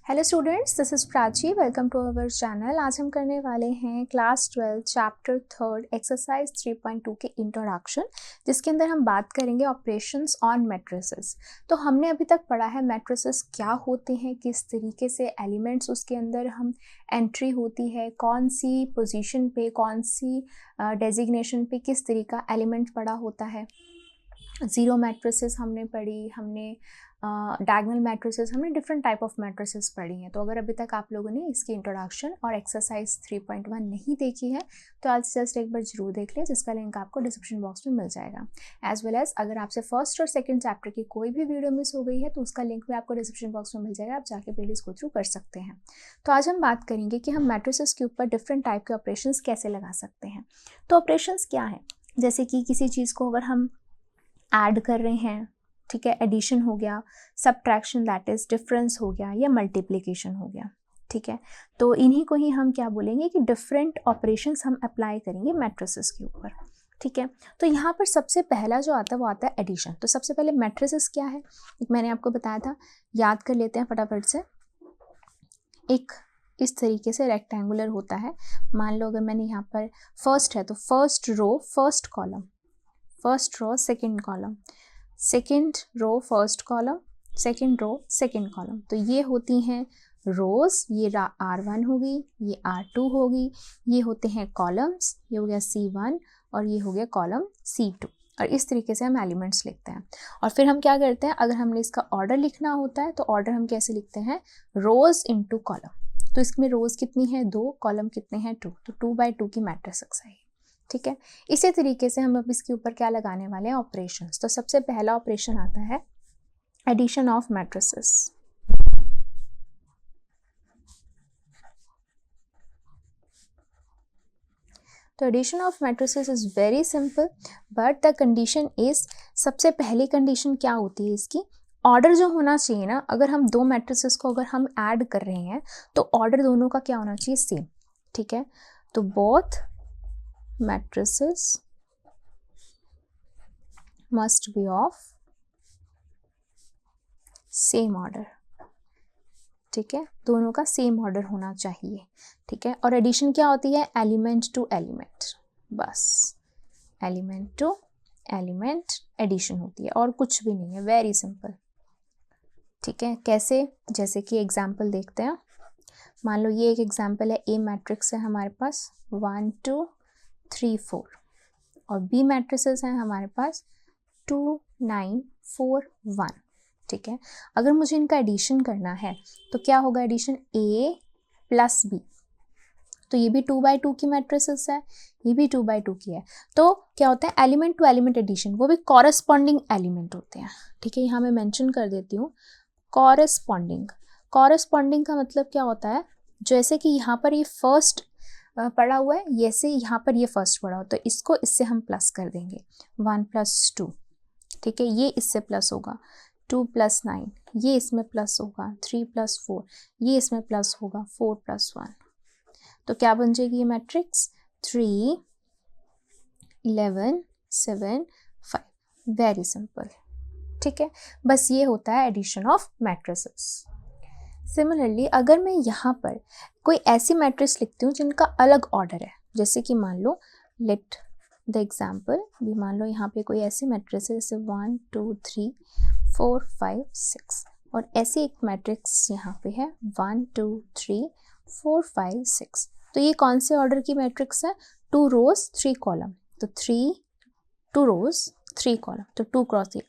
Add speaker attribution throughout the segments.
Speaker 1: Hello students, this is Prachi. Welcome to our channel. आज हम करने वाले हैं क्लास 12 चैप्टर 3 एक्सरसाइज 3.2 के इंट्रोडक्शन, जिसके अंदर हम बात करेंगे ऑपरेशंस ऑन मैट्रिसेस। तो हमने अभी तक पढ़ा है मैट्रिसेस क्या होते हैं, किस तरीके से एलिमेंट्स उसके अंदर हम एंट्री होती है, कौन सी पोजीशन पे, कौन सी डेजिग्नेशन पे किस तरीका एलिमेंट पड़ा होता है। ज़ीरो मैट्रिसेस हमने पढ़ी, हमने डायगोनल मैट्रिसेस, हमने डिफरेंट टाइप ऑफ मैट्रिसेस पढ़ी हैं। तो अगर अभी तक आप लोगों ने इसकी इंट्रोडक्शन और एक्सरसाइज 3.1 नहीं देखी है तो आज जस्ट एक बार जरूर देख लें, जिसका लिंक आपको डिस्क्रिप्शन बॉक्स में मिल जाएगा। एज वेल एज अगर आपसे फर्स्ट और सेकंड चैप्टर की कोई भी वीडियो मिस हो गई है तो उसका लिंक भी आपको डिस्क्रिप्शन बॉक्स में मिल जाएगा, आप जाके प्लेलिस्ट गो थ्रू कर सकते हैं। तो आज हम बात करेंगे कि हम मैट्रिसेस के ऊपर डिफरेंट टाइप के ऑपरेशंस कैसे लगा सकते हैं। तो ऑपरेशंस क्या है, जैसे कि किसी चीज़ को अगर हम ऐड कर रहे हैं, ठीक है, एडिशन हो गया, सब्ट्रैक्शन दैट इज डिफरेंस हो गया, या मल्टीप्लिकेशन हो गया, ठीक है। तो इन्हीं को ही हम क्या बोलेंगे कि डिफरेंट ऑपरेशंस हम अप्लाई करेंगे मैट्रिसेस के ऊपर, ठीक है। तो यहाँ पर सबसे पहला जो आता है वो आता है एडिशन। तो सबसे पहले मैट्रिसेस क्या है, मैंने आपको बताया था, याद कर लेते हैं फटाफट से। एक इस तरीके से रेक्टेंगुलर होता है। मान लो अगर मैंने यहाँ पर फर्स्ट है तो first row first column, first row second column, second row first column, second row second column. तो ये होती हैं रोज, ये R1 होगी, ये R2 होगी, ये होते हैं कॉलम्स, ये हो गया C1 और ये हो गया कॉलम C2। और इस तरीके से हम एलिमेंट्स लिखते हैं। और फिर हम क्या करते हैं, अगर हमने इसका ऑर्डर लिखना होता है तो ऑर्डर हम कैसे लिखते हैं, रोज इनटू कॉलम। तो इसमें रोज कितनी है, 2, कॉलम कितने हैं, 2, तो 2x2 की मैट्रिक्स है, ठीक है। इसी तरीके से हम अब इसके ऊपर क्या लगाने वाले हैं, ऑपरेशंस। तो सबसे पहला ऑपरेशन आता है एडिशन ऑफ मैट्रिसेस। तो addition of matrices is very simple, but the condition is, सबसे पहली कंडीशन क्या होती है इसकी, ऑर्डर जो होना चाहिए ना, अगर हम दो मैट्रिसेस को अगर हम ऐड कर रहे हैं तो ऑर्डर दोनों का क्या होना चाहिए, सेम, ठीक है। तो both matrices must be of same order, ठीक है, दोनों का सेम ऑर्डर होना चाहिए, ठीक है। और एडिशन क्या होती है, एलिमेंट टू एलिमेंट, बस एलिमेंट टू एलिमेंट एडिशन होती है और कुछ भी नहीं है, वेरी सिंपल, ठीक है। कैसे, जैसे कि एग्जाम्पल देखते हैं। मान लो ये एक एग्जाम्पल है, ए मैट्रिक्स है हमारे पास 1 2 3 4 और बी मैट्रिसेस हैं हमारे पास 2 9 4 1, ठीक है। अगर मुझे इनका एडिशन करना है तो क्या होगा, एडिशन ए प्लस बी। तो ये भी 2x2 की मैट्रिसेस है, ये भी 2x2 की है। तो क्या होता है, एलिमेंट टू एलिमेंट एडिशन, वो भी कॉरस्पॉन्डिंग एलिमेंट होते हैं, ठीक है। यहाँ मैं मेंशन कर देती हूँ कॉरस्पॉन्डिंग। कॉरस्पॉन्डिंग का मतलब क्या होता है, जैसे कि यहाँ पर ये फर्स्ट पड़ा हुआ है, ये से यहाँ पर ये फर्स्ट पड़ा हो तो इसको इससे हम प्लस कर देंगे, 1 + 2, ठीक है। ये इससे प्लस होगा 2 + 9, ये इसमें प्लस होगा 3 + 4, ये इसमें प्लस होगा 4 + 1। तो क्या बन जाएगी ये मैट्रिक्स, 3 11 7 5, वेरी सिंपल, ठीक है। बस ये होता है एडिशन ऑफ मैट्रिसेस। सिमिलरली अगर मैं यहाँ पर कोई ऐसी मैट्रिक्स लिखती हूँ जिनका अलग ऑर्डर है, जैसे कि मान लो, लेट द एग्जाम्पल भी, मान लो यहाँ पे कोई ऐसी मैट्रिक्स है जैसे 1 2 3 4 5 6 और ऐसी एक मैट्रिक्स यहाँ पे है 1 2 3 4 5 6। तो ये कौन से ऑर्डर की मैट्रिक्स है, 2 रोज 3 कॉलम। तो 2 रोज 3 कॉलम, तो 2 क्रॉस 3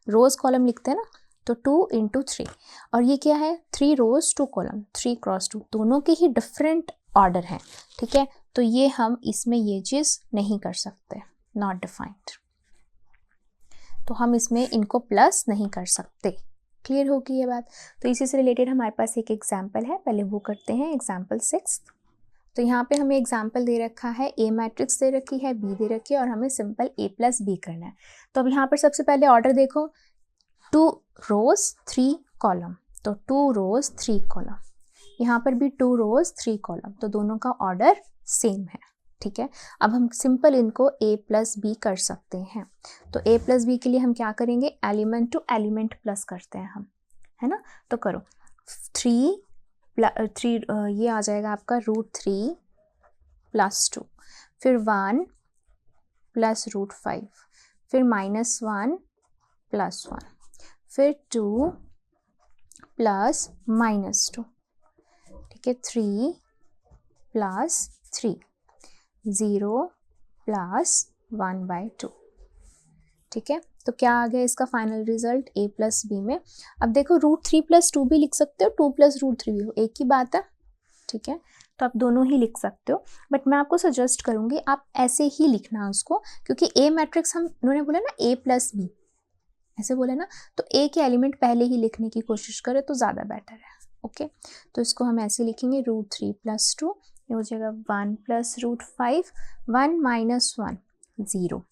Speaker 1: रोज कॉलम लिखते हैं ना, तो 2 × 3। और ये क्या है, 3 रोज 2 कॉलम, 3 × 2, दोनों के ही डिफरेंट ऑर्डर हैं, ठीक है। तो ये हम इसमें ये चीज़ नहीं कर सकते, नॉट डिफाइंड, तो हम इसमें इनको प्लस नहीं कर सकते। क्लियर होगी ये बात। तो इसी से रिलेटेड हमारे पास एक एग्जाम्पल है, पहले वो करते हैं, एग्जाम्पल 6। तो यहाँ पे हमें एग्जाम्पल दे रखा है, ए मैट्रिक्स दे रखी है, बी दे रखी है और हमें सिंपल a + b करना है। तो अब यहाँ पर सबसे पहले ऑर्डर देखो, 2 रोज 3 कॉलम, तो 2 रोज 3 कॉलम, यहाँ पर भी 2 रोज 3 कॉलम, तो दोनों का ऑर्डर सेम है, ठीक है। अब हम सिंपल इनको a + b कर सकते हैं। तो a + b के लिए हम क्या करेंगे, एलिमेंट टू एलिमेंट प्लस करते हैं हम, है ना। तो करो 3 3 ये आ जाएगा आपका √3 + 2, फिर 1 + √5, फिर -1 + 1, फिर 2 + -2, ठीक है, 3 + 3, 0 + 1/2, ठीक है। तो क्या आ गया इसका फाइनल रिजल्ट a + b में। अब देखो √3 + 2 भी लिख सकते हो, 2 + √3 भी हो, एक ही बात है, ठीक है। तो आप दोनों ही लिख सकते हो, बट मैं आपको सजेस्ट करूंगी आप ऐसे ही लिखना उसको, क्योंकि ए मैट्रिक्स हम उन्होंने बोला ना a + b, ऐसे बोले ना, तो ए के एलिमेंट पहले ही लिखने की कोशिश करें तो ज़्यादा बेटर है। ओके, तो इसको हम ऐसे लिखेंगे √3 + 2, ये हो जाएगा 1 + √5, 1 - 1 0,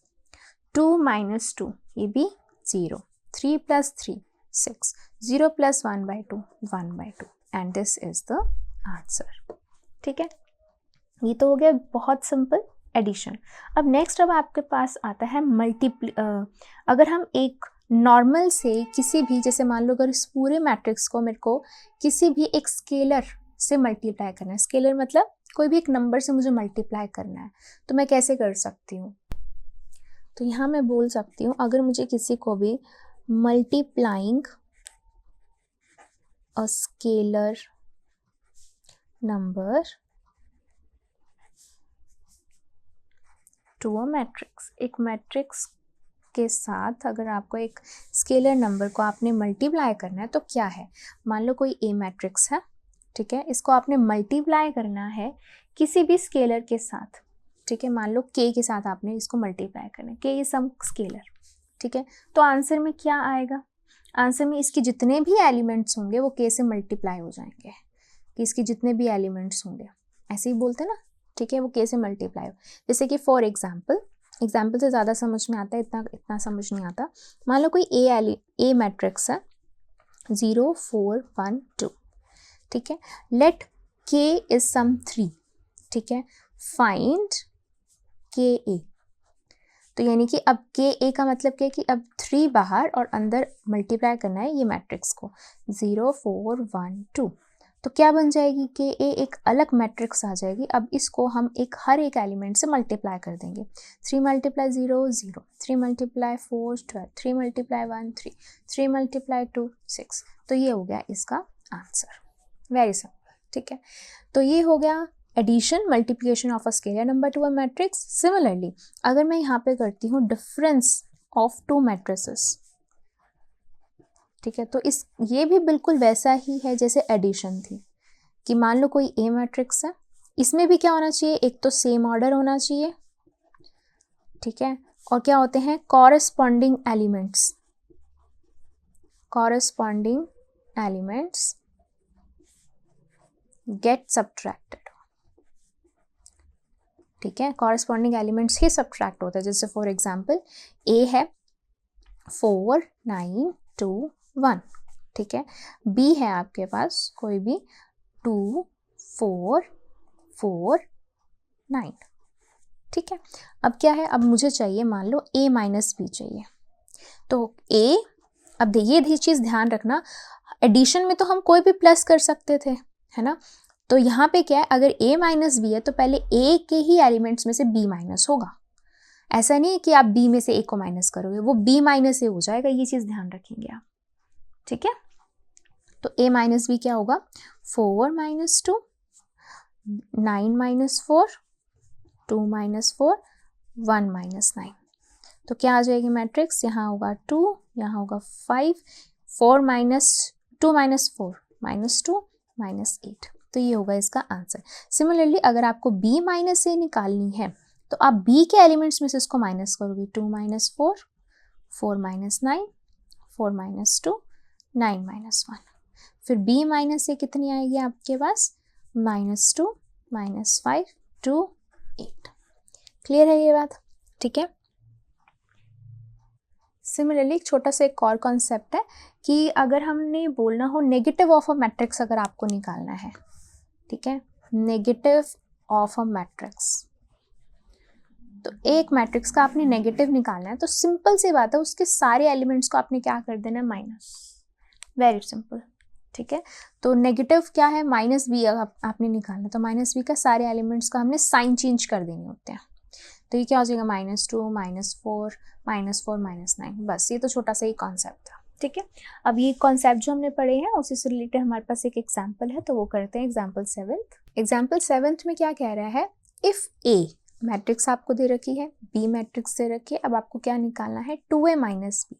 Speaker 1: 2 - 2 ये भी 0, 3 + 3 6, 0 + 1/2 1/2, and this is the answer, ठीक है। ये तो हो गया बहुत सिंपल एडिशन। अब नेक्स्ट अब आपके पास आता है अगर हम एक नॉर्मल से किसी भी, जैसे मान लो अगर इस पूरे मैट्रिक्स को मेरे को किसी भी एक स्केलर से मल्टीप्लाई करना है, स्केलर मतलब कोई भी एक नंबर से मुझे मल्टीप्लाई करना है, तो मैं कैसे कर सकती हूँ। तो यहाँ मैं बोल सकती हूँ अगर मुझे किसी को भी multiplying a scalar number to a matrix, एक मैट्रिक्स के साथ अगर आपको एक स्केलर नंबर को आपने मल्टीप्लाई करना है तो क्या है, मान लो कोई ए मैट्रिक्स है, ठीक है, इसको आपने मल्टीप्लाई करना है किसी भी स्केलर के साथ, ठीक है, मान लो के के साथ आपने इसको मल्टीप्लाई करना है, के इज सम स्केलर, ठीक है। तो आंसर में क्या आएगा, आंसर में इसके जितने भी एलिमेंट्स होंगे वो के से मल्टीप्लाई हो जाएंगे, कि इसके जितने भी एलिमेंट्स होंगे, ऐसे ही बोलते हैं ना, ठीक है, वो के से मल्टीप्लाई हो। जैसे कि फॉर एग्जाम्पल से ज़्यादा समझ में आता है, इतना समझ नहीं आता। मान लो कोई ए मैट्रिक्स है 0 4 1 2, ठीक है, लेट के इज सम 3, ठीक है, फाइंड के ए। तो यानी कि अब के ए का मतलब क्या है कि अब 3 बाहर और अंदर मल्टीप्लाई करना है ये मैट्रिक्स को, 0 4 1 2, तो क्या बन जाएगी के ए एक अलग मैट्रिक्स आ जाएगी। अब इसको हम हर एक एलिमेंट से मल्टीप्लाई कर देंगे, 3 × 0 0, 3 × 4 12, 3 × 1 3, 3 × 2 6, तो ये हो गया इसका आंसर, वेरी सिंपल, ठीक है। तो ये हो गया addition multiplication of a scalar number to a matrix. Similarly अगर मैं यहाँ पे करती हूँ डिफरेंस ऑफ 2 मैट्रिसेस, ठीक है, तो ये भी बिल्कुल वैसा ही है जैसे एडिशन थी, कि मान लो कोई ए मैट्रिक्स है, इसमें भी क्या होना चाहिए, एक तो सेम ऑर्डर होना चाहिए, ठीक है, और क्या होते हैं कॉरेस्पॉन्डिंग एलिमेंट्स गेट सब्ट्रैक्टेड, ठीक है, कॉरेस्पॉन्डिंग एलिमेंट्स ही सब्ट्रैक्ट होता है। जैसे फॉर एग्जाम्पल ए है 4 9 2 1, ठीक है, बी है आपके पास कोई भी 2 4 4 9, ठीक है। अब क्या है, अब मुझे चाहिए मान लो a - b चाहिए, तो a, अब ये चीज़ ध्यान रखना, एडिशन में तो हम कोई भी प्लस कर सकते थे, है ना, तो यहाँ पे क्या है, अगर a - b है तो पहले a के ही एलिमेंट्स में से b माइनस होगा, ऐसा नहीं है कि आप b में से a को माइनस करोगे, वो b माइनस a हो जाएगा, ये चीज़ ध्यान रखेंगे आप, ठीक है। तो a - b क्या होगा, 4 - 2 9 - 4 2 - 4 1 - 9, तो क्या आ जाएगी मैट्रिक्स, यहाँ होगा 2, यहाँ होगा 5 4 - 2 - 4 -2 -8, तो ये होगा इसका आंसर। सिमिलरली अगर आपको b - a निकालनी है तो आप b के एलिमेंट्स में से इसको माइनस करोगे, 2 - 4 4 - 9 4 - 2 9 - 1, फिर b - a कितनी आएगी आपके पास, -2 -5 2 8, क्लियर है ये बात, ठीक है। सिमिलरली एक छोटा सा एक और कॉन्सेप्ट है कि अगर हमने बोलना हो नेगेटिव ऑफ अ मैट्रिक्स, अगर आपको निकालना है, ठीक है, नेगेटिव ऑफ अ मैट्रिक्स, तो एक मैट्रिक्स का आपने नेगेटिव निकालना है, तो सिंपल सी बात है, उसके सारे एलिमेंट्स को आपने क्या कर देना है, माइनस, वेरी सिंपल, ठीक है। तो नेगेटिव क्या है, माइनस बी आपने निकालना, तो माइनस बी का सारे एलिमेंट्स का हमने साइन चेंज कर देने होते हैं। तो ये क्या हो जाएगा, -2 -4 -4 -9। बस ये तो छोटा सा ही कॉन्सेप्ट था, ठीक है। अब ये कॉन्सेप्ट जो हमने पढ़े हैं उसी से रिलेटेड हमारे पास एक एग्जाम्पल है, तो वो करते हैं एग्जाम्पल 7th। एग्जाम्पल 7th में क्या कह रहा है, इफ़ ए मैट्रिक्स आपको दे रखी है, बी मैट्रिक्स दे रखी है, अब आपको क्या निकालना है, 2a माइनस बी,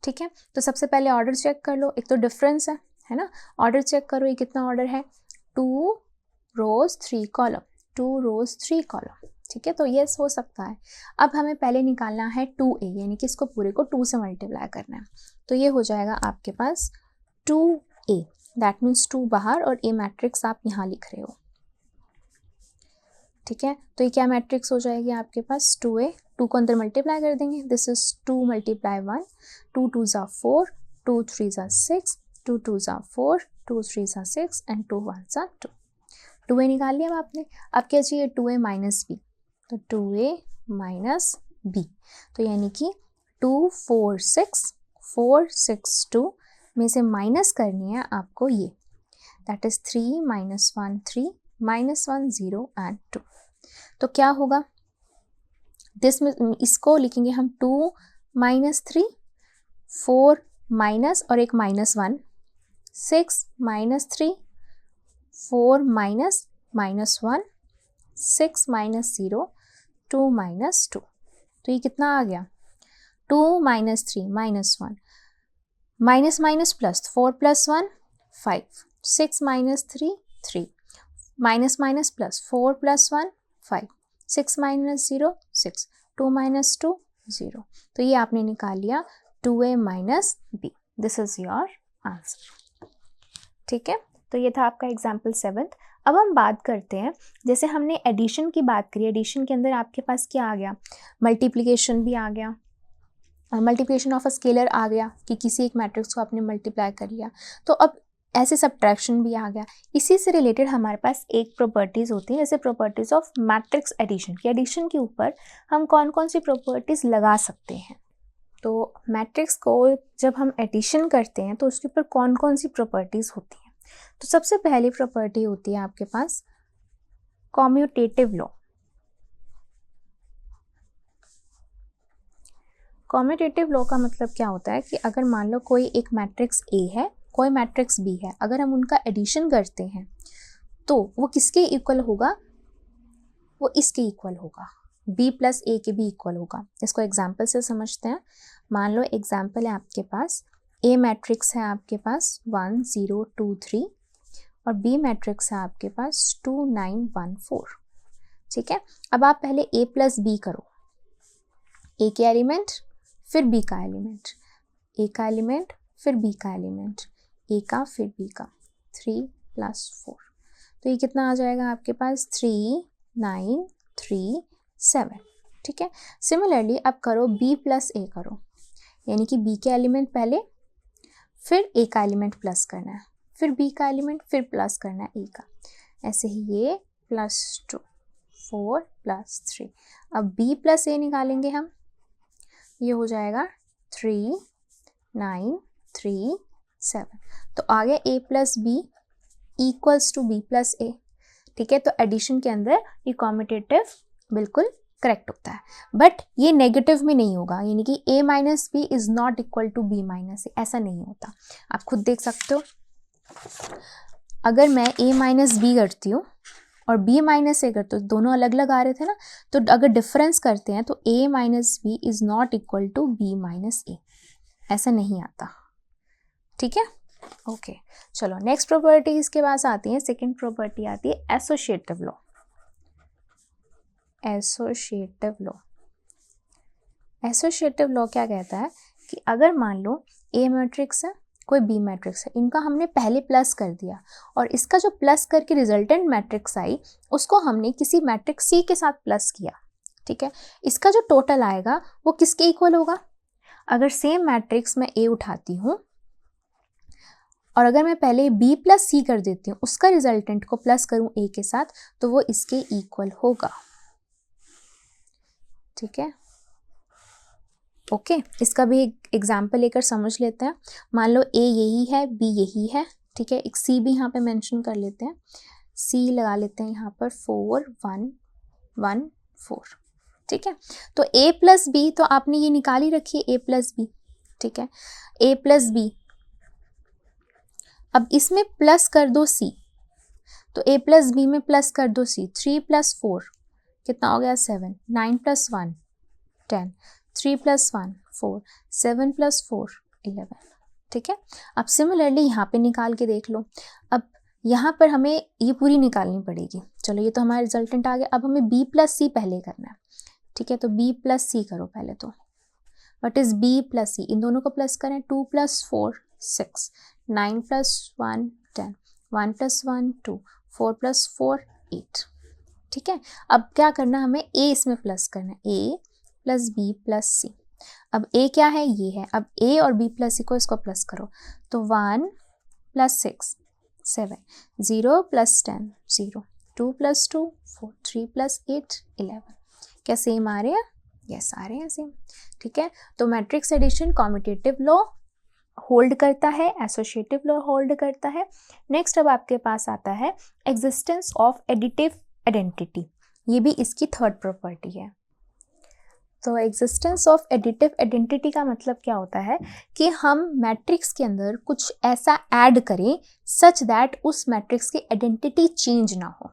Speaker 1: ठीक है। तो सबसे पहले ऑर्डर चेक कर लो, एक तो डिफरेंस है ना, ऑर्डर चेक करो, ये कितना ऑर्डर है, 2 rows 3 कॉलम, 2 rows 3 कॉलम, ठीक है। तो ये हो सकता है। अब हमें पहले निकालना है 2a, यानी कि इसको पूरे को 2 से मल्टीप्लाई करना है, तो ये हो जाएगा आपके पास 2a, दैट मीन्स 2 बाहर और a मैट्रिक्स आप यहाँ लिख रहे हो, ठीक है। तो ये क्या मैट्रिक्स हो जाएगी आपके पास, 2a, 2 को अंदर मल्टीप्लाई कर देंगे, दिस इज 2 × 1, 2 2 ज़ा 4, 2 3 ज़ा 6, 2 2 ज़ा 4, 2 3 ज़ा 6 एंड 2 1 ज़ा 2। 2a निकाल लिया आपने। अब क्या चाहिए, 2a माइनस बी, तो 2a माइनस बी, तो यानी कि 2 4 6 4 6 2 में से माइनस करनी है आपको ये, दैट इज 3 -1 3 -1 0 एंड 2। तो क्या होगा, इसको लिखेंगे हम 2 -3 4 माइनस और एक -1 6 -3 4 -1 6 -0 2 -2। तो ये कितना आ गया, 2 -3 -1 minus minus plus 4 + 1 5 6 -3 3 minus minus plus 4 + 1 5 6 -0 6 2 -2 0। तो ये आपने निकाल लिया 2a minus B, this is your answer, ठीक है। तो ये था आपका एग्जाम्पल 7th। अब हम बात करते हैं, जैसे हमने एडिशन की बात करी, एडिशन के अंदर आपके पास क्या आ गया, मल्टीप्लिकेशन भी आ गया, मल्टीप्लिकेशन ऑफ अ स्केलर आ गया कि किसी एक मैट्रिक्स को आपने मल्टीप्लाई कर लिया। तो अब ऐसे सब्ट्रैक्शन भी आ गया। इसी से रिलेटेड हमारे पास एक प्रॉपर्टीज़ होती है, जैसे प्रॉपर्टीज़ ऑफ मैट्रिक्स एडिशन की। एडिशन के ऊपर हम कौन कौन सी प्रॉपर्टीज़ लगा सकते हैं, तो मैट्रिक्स को जब हम एडिशन करते हैं तो उसके ऊपर कौन कौन सी प्रॉपर्टीज़ होती हैं। तो सबसे पहली प्रॉपर्टी होती है आपके पास कॉम्यूटेटिव लॉ। कॉम्यूटेटिव लॉ का मतलब क्या होता है कि अगर मान लो कोई एक मैट्रिक्स A है, कोई मैट्रिक्स B है, अगर हम उनका एडिशन करते हैं तो वो किसके इक्वल होगा, वो इसके इक्वल होगा, B + A के भी इक्वल होगा। इसको एग्जाम्पल से समझते हैं। मान लो एग्जाम्पल है आपके पास, A मैट्रिक्स है आपके पास 1 0 2 3 और B मैट्रिक्स है आपके पास 2 9 1 4, ठीक है। अब आप पहले A + B करो, A के एलिमेंट फिर B का एलिमेंट, A का एलिमेंट फिर B का एलिमेंट, A का फिर B का, 3 + 4। तो ये कितना आ जाएगा आपके पास, 3 9 3 7, ठीक है। सिमिलरली अब करो B + A करो, यानी कि B के एलिमेंट पहले फिर A का एलिमेंट प्लस करना है, फिर B का एलिमेंट फिर प्लस करना है A का, ऐसे ही ये +2 4 + 3। अब B + A निकालेंगे हम, ये हो जाएगा 3 9 3 7। तो आ गया A + B = B + A, ठीक है। तो एडिशन के अंदर ये कॉम्यूटेटिव बिल्कुल करेक्ट होता है, बट ये नेगेटिव में नहीं होगा, यानी कि A - B is not equal to B - A, ऐसा नहीं होता। आप खुद देख सकते हो, अगर मैं A - B करती हूँ और B - A करते हो, दोनों अलग अलग आ रहे थे ना, तो अगर डिफरेंस करते हैं तो A - B is not equal to B - A, ऐसा नहीं आता, ठीक है। ओके चलो नेक्स्ट प्रॉपर्टी इसके पास आती है, सेकंड प्रॉपर्टी आती है associative law. Associative law, associative law क्या कहता है कि अगर मान लो A मैट्रिक्स है, कोई B मैट्रिक्स है, इनका हमने पहले प्लस कर दिया और इसका जो प्लस करके रिजल्टेंट मैट्रिक्स आई उसको हमने किसी मैट्रिक्स C के साथ प्लस किया, ठीक है। इसका जो टोटल आएगा वो किसके इक्वल होगा, अगर सेम मैट्रिक्स मैं A उठाती हूँ और अगर मैं पहले B + C कर देती हूँ, उसका रिजल्टेंट को प्लस करूँ A के साथ, तो वो इसके इक्वल होगा, ठीक है। ओके इसका भी एक एग्जाम्पल लेकर समझ लेते हैं। मान लो A यही है, B यही है, ठीक है, एक सी भी यहाँ पे मेंशन कर लेते हैं, सी लगा लेते हैं यहाँ पर 4 1 1 4, ठीक है। तो a प्लस बी तो आपने ये निकाल ही रखी है, a प्लस बी, ठीक है, a प्लस बी। अब इसमें प्लस कर दो c, तो a प्लस बी में प्लस कर दो c, 3 प्लस 4 कितना हो गया 7, 9 प्लस 1 10, 3 प्लस 1 4, 7 प्लस 4 11, ठीक है। अब सिमिलरली यहाँ पे निकाल के देख लो। अब यहाँ पर हमें ये पूरी निकालनी पड़ेगी। चलो ये तो हमारा रिजल्टेंट आ गया। अब हमें b प्लस सी पहले करना है, ठीक है। तो b प्लस सी करो पहले। तो व्हाट इज b प्लस सी, इन दोनों को प्लस करें, 2 प्लस 4 6, 9 प्लस 1 10, 1 प्लस 1 2, 4 प्लस 4 8, ठीक है। अब क्या करना है, हमें a इसमें प्लस करना है, a प्लस बी प्लस सी। अब a क्या है, ये है। अब a और b प्लस सी को इसको प्लस करो, तो 1 प्लस 6 7, 0 प्लस 10 0, 2 प्लस 2 4, 3 प्लस 8 11। क्या सेम आ रहे हैं? यस आ रहे हैं सेम, ठीक है। तो matrix addition commutative law hold करता है, एसोसिएटिव लॉ होल्ड करता है। नेक्स्ट अब आपके पास आता है एग्जिस्टेंस ऑफ एडिटिव आइडेंटिटी, ये भी इसकी थर्ड प्रॉपर्टी है। तो एग्जिस्टेंस ऑफ एडिटिव आइडेंटिटी का मतलब क्या होता है कि हम मैट्रिक्स के अंदर कुछ ऐसा ऐड करें सच दैट उस मैट्रिक्स की आइडेंटिटी चेंज ना हो।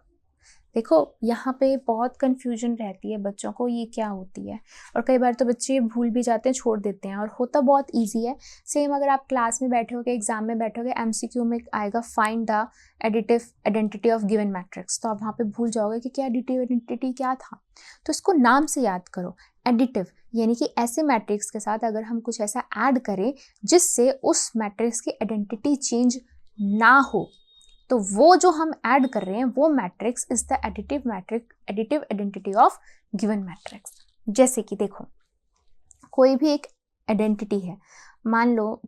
Speaker 1: देखो यहाँ पे बहुत कन्फ्यूजन रहती है बच्चों को, ये क्या होती है, और कई बार तो बच्चे भूल भी जाते हैं, छोड़ देते हैं, और होता बहुत इजी है। सेम अगर आप क्लास में बैठोगे, एग्जाम में बैठोगे, एमसीक्यू में आएगा find the additive identity of given matrix, तो आप वहाँ पे भूल जाओगे कि क्या एडिटिव आइडेंटिटी क्या था। तो इसको नाम से याद करो, एडिटिव, यानी कि ऐसे मैट्रिक्स के साथ अगर हम कुछ ऐसा ऐड करें जिससे उस मैट्रिक्स की आइडेंटिटी चेंज ना हो, तो वो जो हम ऐड कर रहे हैं वो matrix is the additive matrix, additive identity of given matrix. जैसे कि देखो कोई भी एक आइडेंटिटी है, मान लो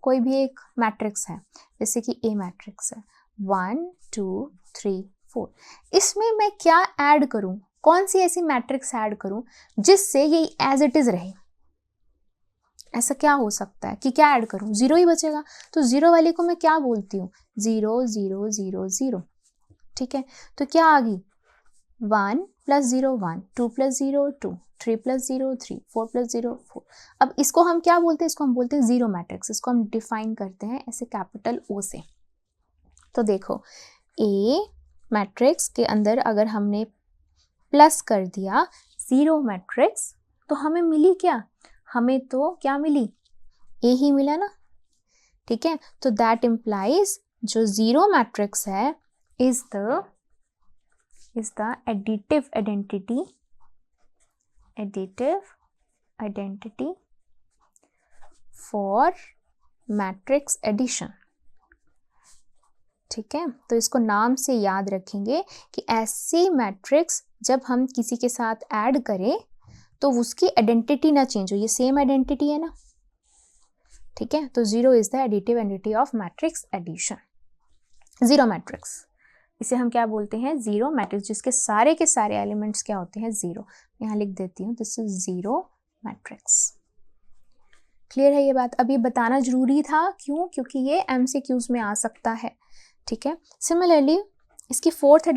Speaker 1: कोई भी एक मैट्रिक्स है, जैसे कि ए मैट्रिक्स है 1 2 3 4, इसमें मैं क्या ऐड करूं, कौन सी ऐसी मैट्रिक्स ऐड करूं जिससे ये एज इट इज रहे। ऐसा क्या हो सकता है कि क्या ऐड करूं, 0 ही बचेगा, तो 0 वाले को मैं क्या बोलती हूँ, 0 0 0 0, ठीक है। तो क्या आ गई, 1 प्लस 0 1, 2 प्लस 0 2, 3 प्लस 0 3, 4 प्लस 0 4। अब इसको हम क्या बोलते हैं, इसको हम बोलते हैं जीरो मैट्रिक्स। इसको हम डिफाइन करते हैं ऐसे कैपिटल O से। तो देखो A मैट्रिक्स के अंदर अगर हमने प्लस कर दिया जीरो मैट्रिक्स, तो हमें मिली क्या, हमें तो क्या मिली, ए ही मिला ना, ठीक है। तो दैट इम्प्लाइज जो जीरो मैट्रिक्स है is the additive identity for matrix addition, ठीक है। तो इसको नाम से याद रखेंगे कि ऐसी मैट्रिक्स जब हम किसी के साथ ऐड करें तो उसकी आइडेंटिटी ना चेंज हो, ये सेम आइडेंटिटी है ना, ठीक है। तो zero is the additive identity of matrix addition. Zero matrix, इसे हम क्या बोलते हैं, जीरो मैट्रिक्स, जिसके सारे के सारे एलिमेंट्स क्या होते हैं, जीरो। यहाँ लिख देती हूँ, this is zero matrix. Clear है ये बात? अब ये बताना जरूरी था, क्यों, क्योंकि ये एमसीक्यूज में आ सकता है, ठीक है। सिमिलरली इसकी फोर्थ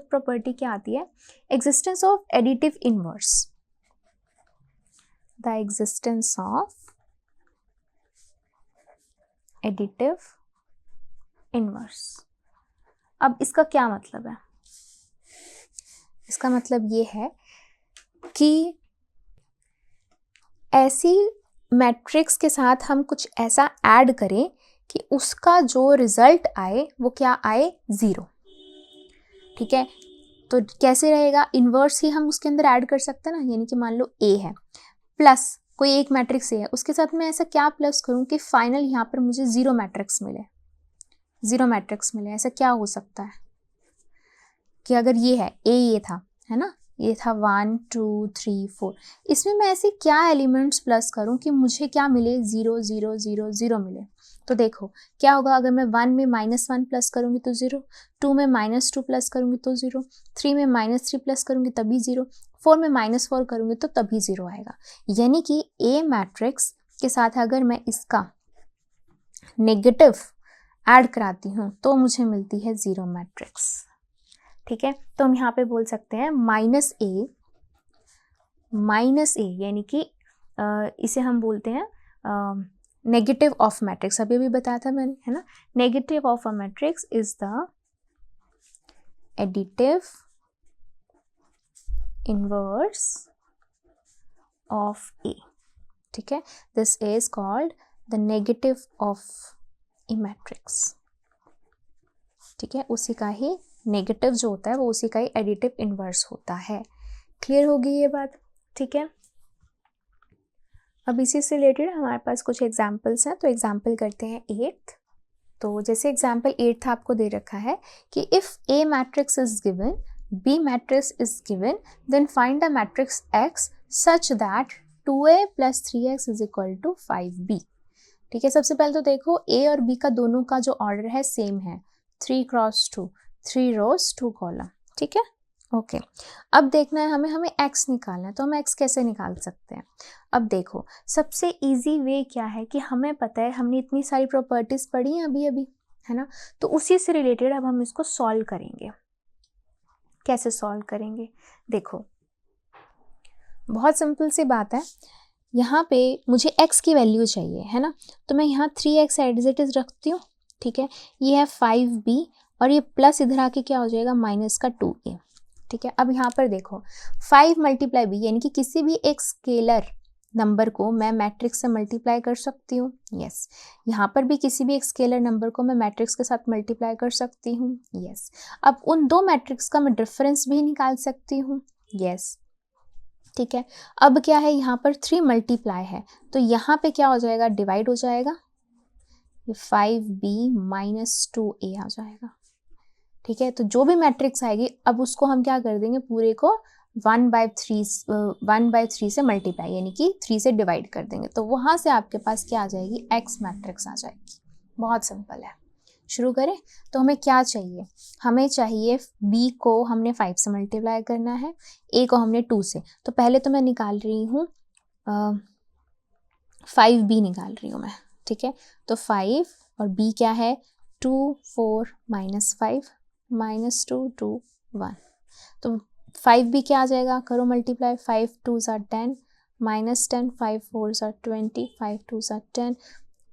Speaker 1: प्रॉपर्टी क्या आती है, existence of additive inverse, the existence of additive inverse. अब इसका क्या मतलब है, इसका मतलब ये है कि ऐसी मैट्रिक्स के साथ हम कुछ ऐसा ऐड करें कि उसका जो रिजल्ट आए वो क्या आए, जीरो, ठीक है। तो कैसे रहेगा, इनवर्स ही हम उसके अंदर ऐड कर सकते हैं ना, यानी कि मान लो ए है प्लस कोई एक मैट्रिक्स ए है, उसके साथ मैं ऐसा क्या प्लस करूं कि फाइनल यहाँ पर मुझे जीरो मैट्रिक्स मिले। ऐसा क्या हो सकता है कि अगर ये है ए, ये था, है ना, ये था 1 2 3 4, इसमें मैं ऐसे क्या एलिमेंट्स प्लस करूं कि मुझे क्या मिले, 0 0 0 0 मिले। तो देखो क्या होगा, अगर मैं 1 में -1 प्लस करूंगी तो 0, 2 में -2 प्लस करूंगी तो 0, 3 में -3 प्लस करूंगी तभी 0, 4 में -4 करूंगी तो तभी 0 आएगा। यानी कि ए मैट्रिक्स के साथ अगर मैं इसका नेगेटिव ऐड कराती हूँ तो मुझे मिलती है ज़ीरो मैट्रिक्स। ठीक है, तो हम यहाँ पे बोल सकते हैं माइनस ए यानी कि इसे हम बोलते हैं नेगेटिव ऑफ मैट्रिक्स, अभी बताया था मैंने, है ना। Negative of a matrix is the additive inverse of A. ठीक है, this is called the negative of a matrix. ठीक है, उसी का ही नेगेटिव जो होता है वो उसी का ही एडिटिव इनवर्स होता है। क्लियर होगी ये बात? ठीक है, अब इसी से रिलेटेड हमारे पास कुछ एग्जाम्पल्स हैं, तो एग्जाम्पल करते हैं 8th। तो जैसे एग्जाम्पल 8th आपको दे रखा है कि if A matrix is given, B matrix is given, then find the matrix X such that 2a + 3x is equal to 5b। ठीक है, सबसे पहले तो देखो ए और बी का दोनों का जो ऑर्डर है सेम है, 3 × 2, 3 रोज 2 कॉलम। ठीक है, ओके। अब देखना है हमें x निकालना है, तो हम x कैसे निकाल सकते हैं? अब देखो, सबसे इजी वे क्या है कि हमें पता है, हमने इतनी सारी प्रॉपर्टीज पढ़ी हैं अभी अभी, है ना, तो उसी से रिलेटेड अब हम इसको सॉल्व करेंगे। कैसे सॉल्व करेंगे? देखो, बहुत सिंपल सी बात है, यहाँ पे मुझे x की वैल्यू चाहिए, है ना, तो मैं यहाँ 3x एज इट इज रखती हूँ। ठीक है, ये है 5b और ये प्लस इधर आके क्या हो जाएगा, माइनस का 2a। ठीक है, अब यहाँ पर देखो 5 × b यानी कि किसी भी एक स्केलर नंबर को मैं मैट्रिक्स से मल्टीप्लाई कर सकती हूँ। यस, यहाँ पर भी किसी भी एक स्केलर नंबर को मैं मैट्रिक्स के साथ मल्टीप्लाई कर सकती हूँ। यस, अब उन दो मैट्रिक्स का मैं डिफरेंस भी निकाल सकती हूँ। यस, ठीक है, अब क्या है, यहाँ पर 3 मल्टीप्लाई है, तो यहाँ पे क्या हो जाएगा, डिवाइड हो जाएगा, ये 5b - 2a आ जाएगा। ठीक है, तो जो भी मैट्रिक्स आएगी अब उसको हम क्या कर देंगे, पूरे को 1/3 से मल्टीप्लाई यानी कि 3 से डिवाइड कर देंगे, तो वहाँ से आपके पास क्या आ जाएगी, x मैट्रिक्स आ जाएगी। बहुत सिंपल है। शुरू करें, तो हमें क्या चाहिए, हमें चाहिए b को हमने 5 से मल्टीप्लाई करना है, a को हमने 2 से, तो पहले तो मैं निकाल रही हूँ 5b निकाल रही हूँ मैं। ठीक है, तो 5 और b क्या है, 2 4 - 5 - 2 2 1, तो 5b क्या आ जाएगा, करो मल्टीप्लाई, 5 2 = 10 -10 5 4 = 20 5 2 = 10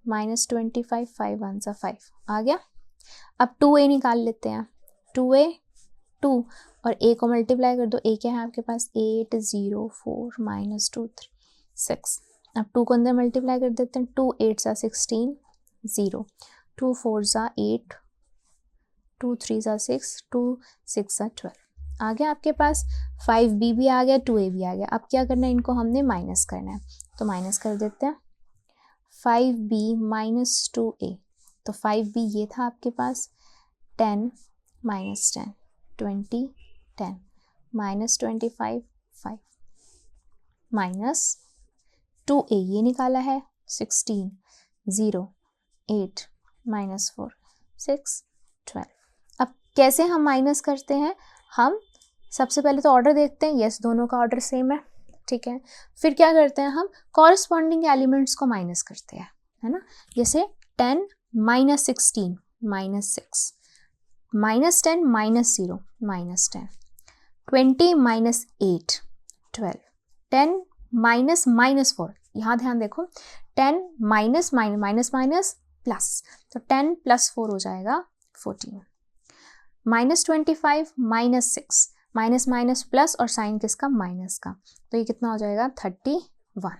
Speaker 1: -25 5 1 = 5 आ गया। अब 2a निकाल लेते हैं, 2a 2 और a को मल्टीप्लाई कर दो, a क्या है आपके पास, 8 0 4 - 2 3 6। अब 2 को अंदर मल्टीप्लाई कर देते हैं, 2 8 = 16 0 2 4 = 8 2 3 = 6 2 6 = 12 आ गया आपके पास। 5b भी आ गया, 2a भी आ गया। अब क्या करना है, इनको हमने माइनस करना है, तो माइनस कर देते हैं, 5b - 2a, तो 5b ये था आपके पास, 10 - 10 20 10 -25 5 -2a ये निकाला है, 16 0 8 -4 6 12। अब कैसे हम माइनस करते हैं, हम सबसे पहले तो ऑर्डर देखते हैं, यस दोनों का ऑर्डर सेम है। ठीक है, फिर क्या करते हैं, हम कॉरस्पॉन्डिंग एलिमेंट्स को माइनस करते हैं, है ना, जैसे 10 - 16 -6 -10 -0 -10 20 - 8 12 10 -4, यहाँ ध्यान देखो, 10 माइनस माइनस माइनस प्लस, तो 10 + 4 हो जाएगा 14 -25 -6 माइनस माइनस प्लस और साइन किसका, माइनस का, तो ये कितना हो जाएगा 31।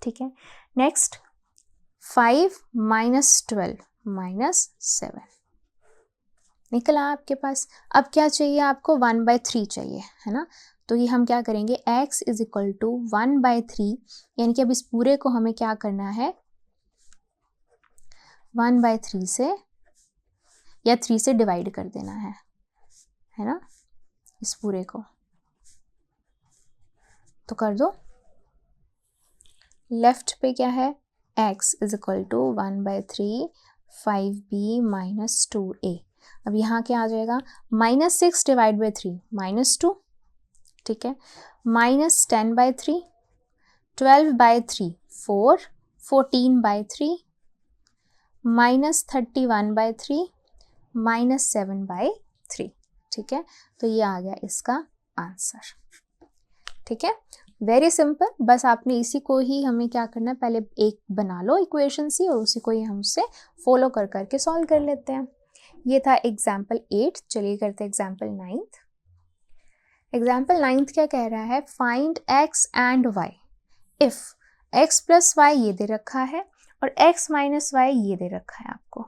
Speaker 1: ठीक है, नेक्स्ट 5 - 12 -7 निकला आपके पास। अब क्या चाहिए आपको, 1/3 चाहिए, है ना, तो ये हम क्या करेंगे, x = 1/3 यानी कि अब इस पूरे को हमें क्या करना है, 1/3 से या 3 से डिवाइड कर देना है ना, इस पूरे को, तो कर दो। लेफ्ट पे क्या है, x = 1/3 5b - 2a। अब यहाँ क्या आ जाएगा, -6 / 3 -2। ठीक है, -10/3 12/3 4 14/3 -31/3 -7/3, ठीक है। तो ये आ गया इसका आंसर, ठीक है। वेरी सिंपल, बस आपने इसी को ही हमें क्या करना है, पहले एक बना लो इक्वेशन सी और उसी को ही हम उससे फॉलो कर करके सॉल्व कर लेते हैं। ये था एग्जाम्पल 8। चलिए करते हैं एग्जाम्पल 9। एग्जाम्पल 9 क्या कह रहा है, फाइंड x एंड y इफ x प्लस वाई ये दे रखा है और x माइनस वाई ये दे रखा है आपको,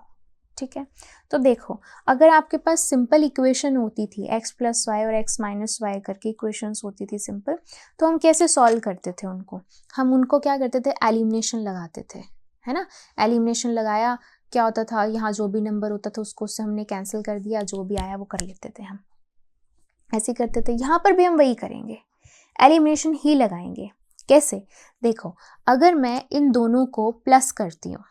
Speaker 1: ठीक है। तो देखो, अगर आपके पास सिंपल इक्वेशन होती थी x प्लस वाई और x माइनस वाई करके इक्वेशंस होती थी सिंपल, तो हम कैसे सॉल्व करते थे उनको, हम उनको क्या करते थे, एलिमिनेशन लगाते थे, है ना। एलिमिनेशन लगाया, क्या होता था, यहाँ जो भी नंबर होता था उसको उससे हमने कैंसिल कर दिया, जो भी आया वो कर लेते थे हम, ऐसे करते थे। यहाँ पर भी हम वही करेंगे, एलिमिनेशन ही लगाएंगे। कैसे, देखो, अगर मैं इन दोनों को प्लस करती हूँ,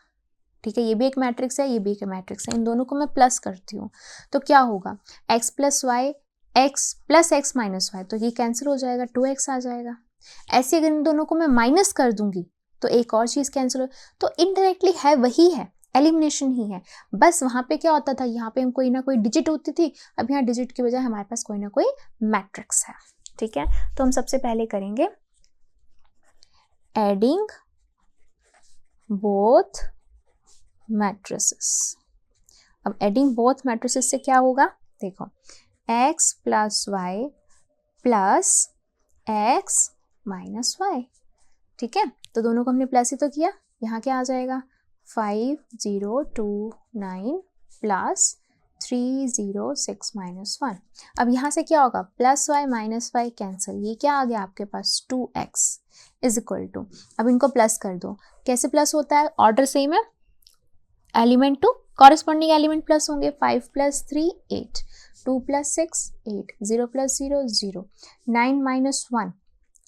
Speaker 1: ठीक है, ये भी एक मैट्रिक्स है, ये भी एक मैट्रिक्स है, इन दोनों को मैं प्लस करती हूँ तो क्या होगा, x plus Y X plus X minus Y, तो ये कैंसिल हो जाएगा, 2x आ जाएगा। ऐसे अगर इन दोनों को मैं माइनस कर दूंगी तो एक और चीज़ कैंसिल हो, तो इनडायरेक्टली है वही है, एलिमिनेशन ही है। बस वहाँ पे क्या होता था, यहाँ पे हम कोई ना कोई डिजिट होती थी, अब यहाँ डिजिट की बजाय हमारे पास कोई ना कोई मैट्रिक्स है, ठीक है। तो हम सबसे पहले करेंगे एडिंग बोथ मैट्रिसेस। अब एडिंग बोथ मैट्रिसेस से क्या होगा, देखो, x plus Y plus X minus Y, ठीक है। तो दोनों को हमने प्लस ही तो किया, यहाँ क्या आ जाएगा, 5029 प्लस 306 माइनस 1। अब यहाँ से क्या होगा, plus Y minus Y cancel, ये क्या आ गया आपके पास, 2x इज इक्वल टू, अब इनको प्लस कर दो। कैसे प्लस होता है, ऑर्डर सेम है, element to corresponding element plus होंगे, 5 प्लस 3 8, 2 प्लस 6 8, 0 प्लस 0 0, 9 माइनस 1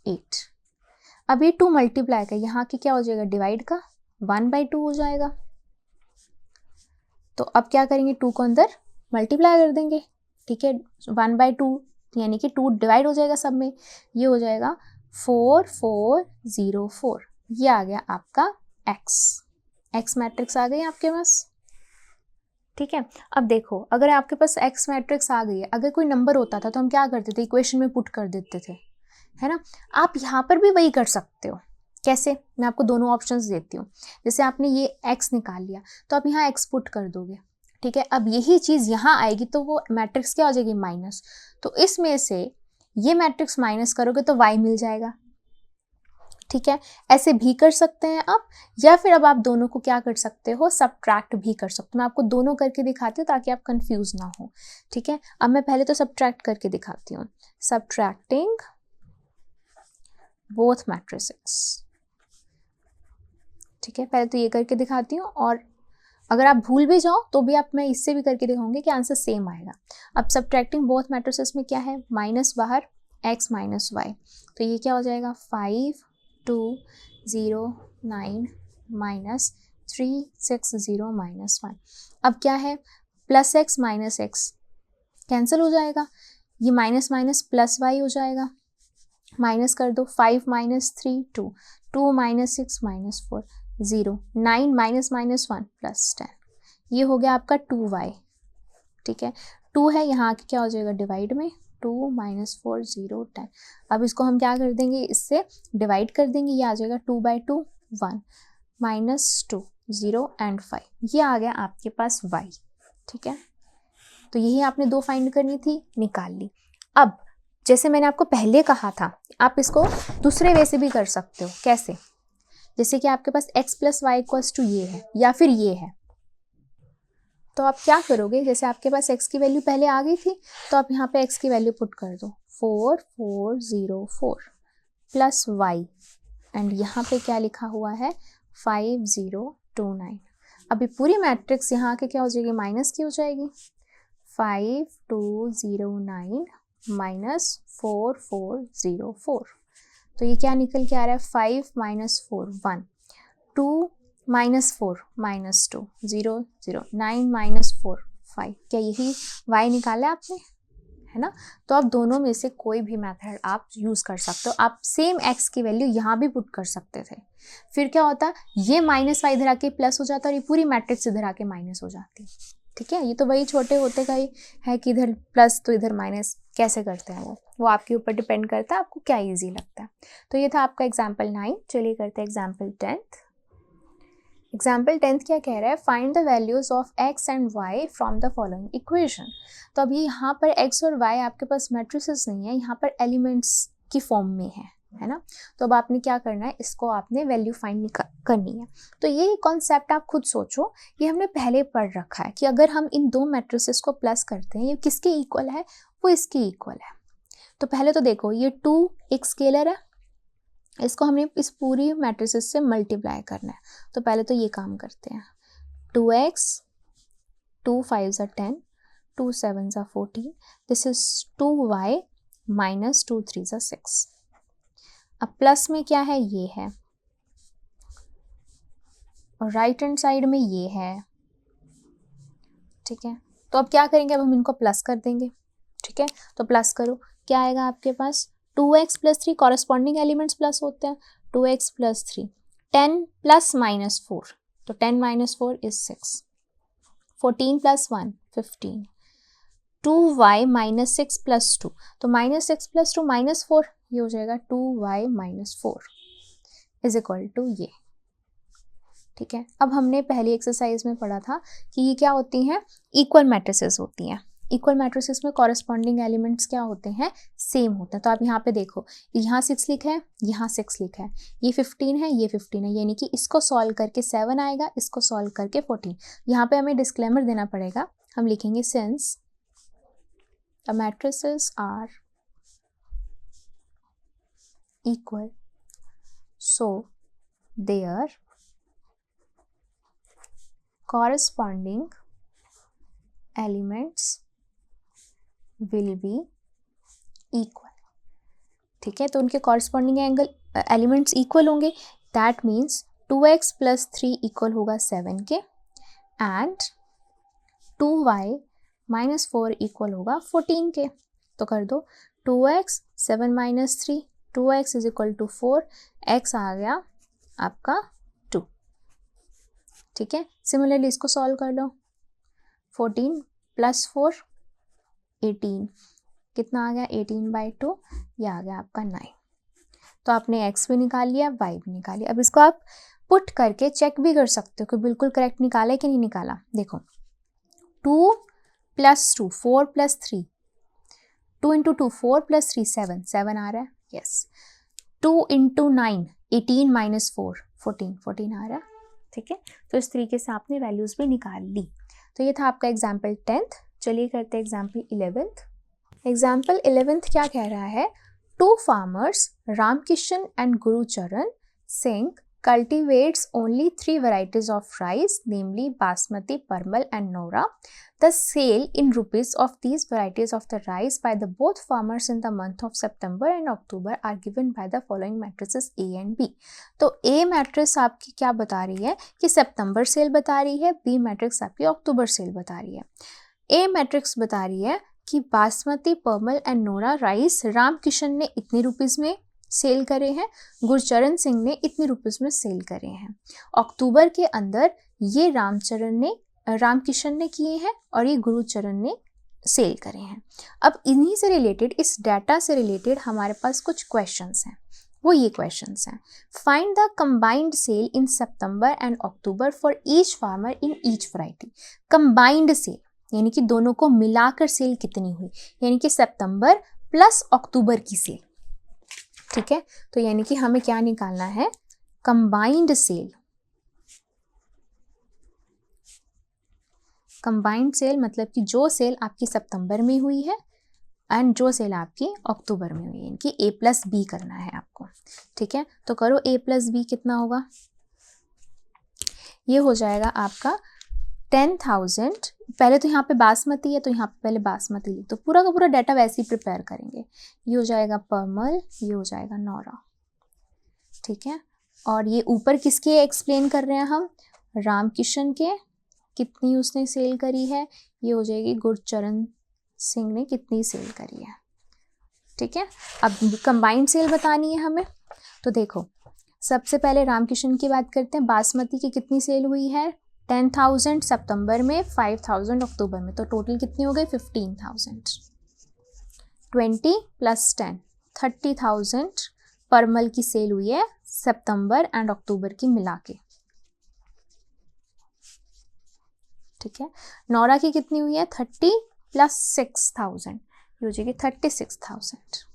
Speaker 1: 8। अब ये 2 मल्टीप्लाई का, यहाँ की क्या हो जाएगा, डिवाइड का 1/2 हो जाएगा। तो अब क्या करेंगे, 2 को अंदर मल्टीप्लाई कर देंगे, ठीक है, 1/2 यानी कि 2 डिवाइड हो जाएगा सब में, ये हो जाएगा 4404, ये आ गया आपका x मैट्रिक्स आ गई आपके पास, ठीक है। अब देखो, अगर आपके पास x मैट्रिक्स आ गई है, अगर कोई नंबर होता था तो हम क्या करते थे, इक्वेशन में पुट कर देते थे, है ना। आप यहाँ पर भी वही कर सकते हो। कैसे, मैं आपको दोनों ऑप्शंस देती हूँ। जैसे आपने ये x निकाल लिया तो आप यहाँ x पुट कर दोगे, ठीक है। अब यही चीज़ यहाँ आएगी तो वो मैट्रिक्स क्या हो जाएगी, माइनस, तो इसमें से ये मैट्रिक्स माइनस करोगे तो y मिल जाएगा, ठीक है। ऐसे भी कर सकते हैं आप, या फिर अब आप दोनों को क्या कर सकते हो, सब्ट्रैक्ट भी कर सकते हो। मैं आपको दोनों करके दिखाती हूँ ताकि आप कंफ्यूज ना हो, ठीक है। अब मैं पहले तो सब्ट्रैक्ट करके दिखाती हूँ, सब्ट्रैक्टिंग बोथ मैट्रिसेस, ठीक है। पहले तो ये करके दिखाती हूँ, और अगर आप भूल भी जाओ तो भी आप, मैं इससे भी करके दिखाऊंगी कि आंसर सेम आएगा। अब सब्ट्रैक्टिंग बोथ मैट्रिसेस में क्या है, माइनस बाहर, x माइनस वाई, तो ये क्या हो जाएगा, 5209 माइनस 360 माइनस 1। अब क्या है, plus x minus x cancel हो जाएगा, ये माइनस माइनस प्लस y हो जाएगा, माइनस कर दो, 5 minus 3 2, 2 minus 6 minus 4 0, 9 minus minus 1 plus 10, ये हो गया आपका 2y, ठीक है। 2 है, यहाँ क्या हो जाएगा, डिवाइड में 2 माइनस 4 0 10। अब इसको हम क्या कर देंगे, इससे डिवाइड कर देंगे, ये आ जाएगा 2/2 1 माइनस 2 0 एंड 5, ये आ गया आपके पास y, ठीक है। तो यही आपने दो फाइंड करनी थी, निकाल ली। अब जैसे मैंने आपको पहले कहा था, आप इसको दूसरे वे से भी कर सकते हो। कैसे, जैसे कि आपके पास x plus Y equals to ये है या फिर ये है, तो आप क्या करोगे, जैसे आपके पास x की वैल्यू पहले आ गई थी तो आप यहाँ पे x की वैल्यू पुट कर दो, 4404 प्लस y, एंड यहाँ पे क्या लिखा हुआ है, 5029। अभी पूरी मैट्रिक्स यहाँ के क्या हो जाएगी, माइनस की हो जाएगी, 5209 माइनस 4404, तो ये क्या निकल के आ रहा है, 5 माइनस 4 1, 2 माइनस 4 माइनस 2 0 0, 9 माइनस 4 5, क्या यही y निकाला आपने, है ना। तो आप दोनों में से कोई भी मेथड आप यूज़ कर सकते हो। आप सेम x की वैल्यू यहाँ भी पुट कर सकते थे, फिर क्या होता, ये माइनस वाई इधर आके प्लस हो जाता और ये पूरी मैट्रिक्स इधर आके माइनस हो जाती। ठीक है, ये तो वही छोटे होते का ही है कि इधर प्लस तो इधर माइनस कैसे करते हैं वो आपके ऊपर डिपेंड करता है, आपको क्या ईजी लगता है। तो ये था आपका एग्जाम्पल 9। चलिए करते हैं एग्जाम्पल 10th। एग्जाम्पल 10th क्या कह रहा है, find the values of x and y from the following equation. तो अभी यहाँ पर x और y आपके पास मैट्रिसेस नहीं है, यहाँ पर एलिमेंट्स की फॉर्म में है ना। तो अब आपने क्या करना है, इसको आपने वैल्यू फाइंड करनी है। तो ये कॉन्सेप्ट आप खुद सोचो, ये हमने पहले पढ़ रखा है कि अगर हम इन दो मैट्रिसेस को प्लस करते हैं, ये किसके इक्वल है, वो इसके इक्वल है। तो पहले तो देखो, ये 2 एक स्केलर है, इसको हमने इस पूरी मैट्रिसेस से मल्टीप्लाई करना है। तो पहले तो ये काम करते हैं, 2x 2 5 10 2 7 14, this is 2y minus 2 3 6। अब प्लस में क्या है, ये है, और राइट हैंड साइड में ये है। ठीक है, तो अब क्या करेंगे, अब हम इनको प्लस कर देंगे। ठीक है, तो प्लस करो, क्या आएगा आपके पास, 2x plus 3, corresponding elements plus होते हैं, 2x प्लस 3, 10 प्लस माइनस 4, तो 10 minus 4 is 6, 14 plus 1 15, 2y minus 6 plus 2, तो माइनस 6 प्लस 2 माइनस 4, ये हो जाएगा 2y minus 4 is equal to ये। ठीक है, अब हमने पहली एक्सरसाइज में पढ़ा था कि ये क्या होती हैं, इक्वल मैट्रिसेस होती हैं। इक्वल मैट्रिसेस में कॉरस्पॉन्डिंग एलिमेंट्स क्या होते हैं, सेम होते हैं। तो आप यहाँ पे देखो, यहाँ 6 लिखा है, यहाँ 6 लिखा है, ये 15 है, ये 15 है, यानी कि इसको सॉल्व करके 7 आएगा, इसको सॉल्व करके 14। यहाँ पे हमें डिस्क्लेमर देना पड़ेगा, हम लिखेंगे since the matrices are equal so there corresponding elements will be equal। ठीक है, तो उनके corresponding एलिमेंट्स इक्वल होंगे, that means 2x plus 3 equal होगा 7 के, एंड 2y माइनस 4 इक्वल होगा 14 के। तो कर दो 2x 7 minus 3, 2x is equal to 4, x आ गया आपका 2। ठीक है, सिमिलरली इसको सॉल्व कर लो, 14 प्लस 4 18, कितना आ गया 18/2, ये आ गया आपका 9। तो आपने x भी निकाल लिया, y भी निकाल लिया। अब इसको आप पुट करके चेक भी कर सकते हो कि बिल्कुल करेक्ट निकाला है कि नहीं निकाला। देखो 2 प्लस 2 4 प्लस 3, 2 इंटू 2 4 प्लस 3 7 7 आ रहा है, यस। 2 इंटू 9 18 माइनस 4 14 14 आ रहा है। ठीक है, तो इस तरीके से आपने वैल्यूज भी निकाल ली। तो ये था आपका एग्जाम्पल 10th। चलिए करते हैं एग्जाम्पल 11th। एग्जाम्पल 11th क्या कह रहा है, 2 farmers Ramkishan and Gurucharan Singh cultivates only 3 varieties of rice, namely Basmati, Parmal and Nora. The sale in rupees of these varieties of the rice by the both farmers in the month of September and October are given by the following matrices A and B. तो A matrix आपकी क्या बता रही है कि सितंबर cell बता रही है, B मैट्रिक्स आपकी अक्टूबर सेल बता रही है। A मैट्रिक्स बता रही है कि बासमती, परमल एंड नोरा राइस रामकिशन ने इतने रुपीस में सेल करे हैं, गुरचरण सिंह ने इतने रुपीस में सेल करे हैं। अक्टूबर के अंदर ये रामकिशन ने किए हैं और ये गुरुचरण ने सेल करे हैं। अब इन्हीं से रिलेटेड, इस डाटा से रिलेटेड हमारे पास कुछ क्वेश्चंस हैं, वो ये क्वेश्चंस हैं। Find the combined sale in September and October for each farmer in each variety. Combined sale यानी कि दोनों को मिलाकर सेल कितनी हुई, यानी कि सितंबर प्लस अक्टूबर की सेल। ठीक है, तो यानी कि हमें क्या निकालना है, कंबाइंड सेल। कंबाइंड सेल मतलब कि जो सेल आपकी सितंबर में हुई है एंड जो सेल आपकी अक्टूबर में हुई है, यानी कि A प्लस बी करना है आपको। ठीक है, तो करो A प्लस बी कितना होगा, ये हो जाएगा आपका 10,000। पहले तो यहाँ पे बासमती है तो यहाँ पे पहले बासमती लिख दो, पूरा का पूरा डाटा वैसे ही प्रिपेयर करेंगे। ये हो जाएगा परमल, ये हो जाएगा नौरा। ठीक है, और ये ऊपर किसके एक्सप्लेन कर रहे हैं हम, रामकिशन के, कितनी उसने सेल करी है, ये हो जाएगी गुरचरण सिंह ने कितनी सेल करी है। ठीक है, अब कंबाइंड सेल बतानी है हमें। तो देखो सबसे पहले रामकिशन की बात करते हैं। बासमती की कितनी सेल हुई है 10,000 सितंबर में, 5,000 अक्टूबर में, तो टोटल कितनी हो गई 15,000। 20 + 10 30,000 परमल की सेल हुई है सितंबर एंड अक्टूबर की मिला के। ठीक है, नौरा की कितनी हुई है 30 + 6,000, ये हो जाएगी 36,000।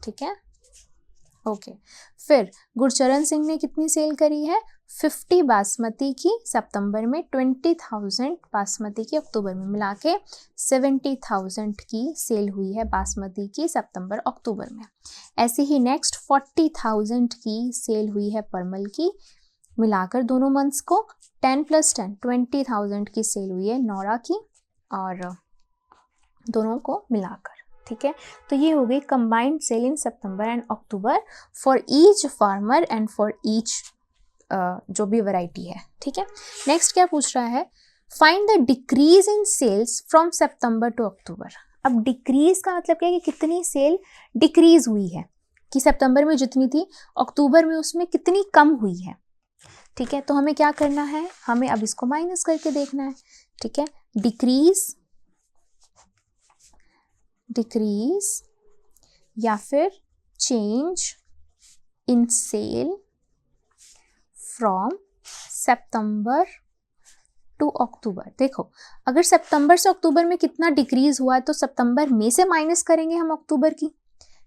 Speaker 1: ठीक है, ओके। फिर गुरचरण सिंह ने कितनी सेल करी है 50 बासमती की सितंबर में, 20,000 बासमती की अक्टूबर में, मिला के 70,000 की सेल हुई है बासमती की सितंबर अक्टूबर में। ऐसे ही नेक्स्ट 40,000 की सेल हुई है परमल की, मिलाकर दोनों मंथ्स को 10 + 10 20,000 की सेल हुई है नौरा की, और दोनों को मिलाकर। ठीक है, तो ये हो गई combined sale in September and October for each farmer and for each जो भी वैरायटी है। ठीक है, नेक्स्ट क्या पूछ रहा है, find the decrease in sales from September to October. अब डिक्रीज का मतलब क्या है कि कितनी सेल डिक्रीज हुई है, कि सितंबर में जितनी थी अक्टूबर में उसमें कितनी कम हुई है। ठीक है, तो हमें क्या करना है, हमें अब इसको माइनस करके देखना है। ठीक है, डिक्रीज या फिर change in sale from September to October. देखो अगर सितंबर से अक्टूबर में कितना डिक्रीज हुआ है तो सितंबर में से माइनस करेंगे हम अक्टूबर की,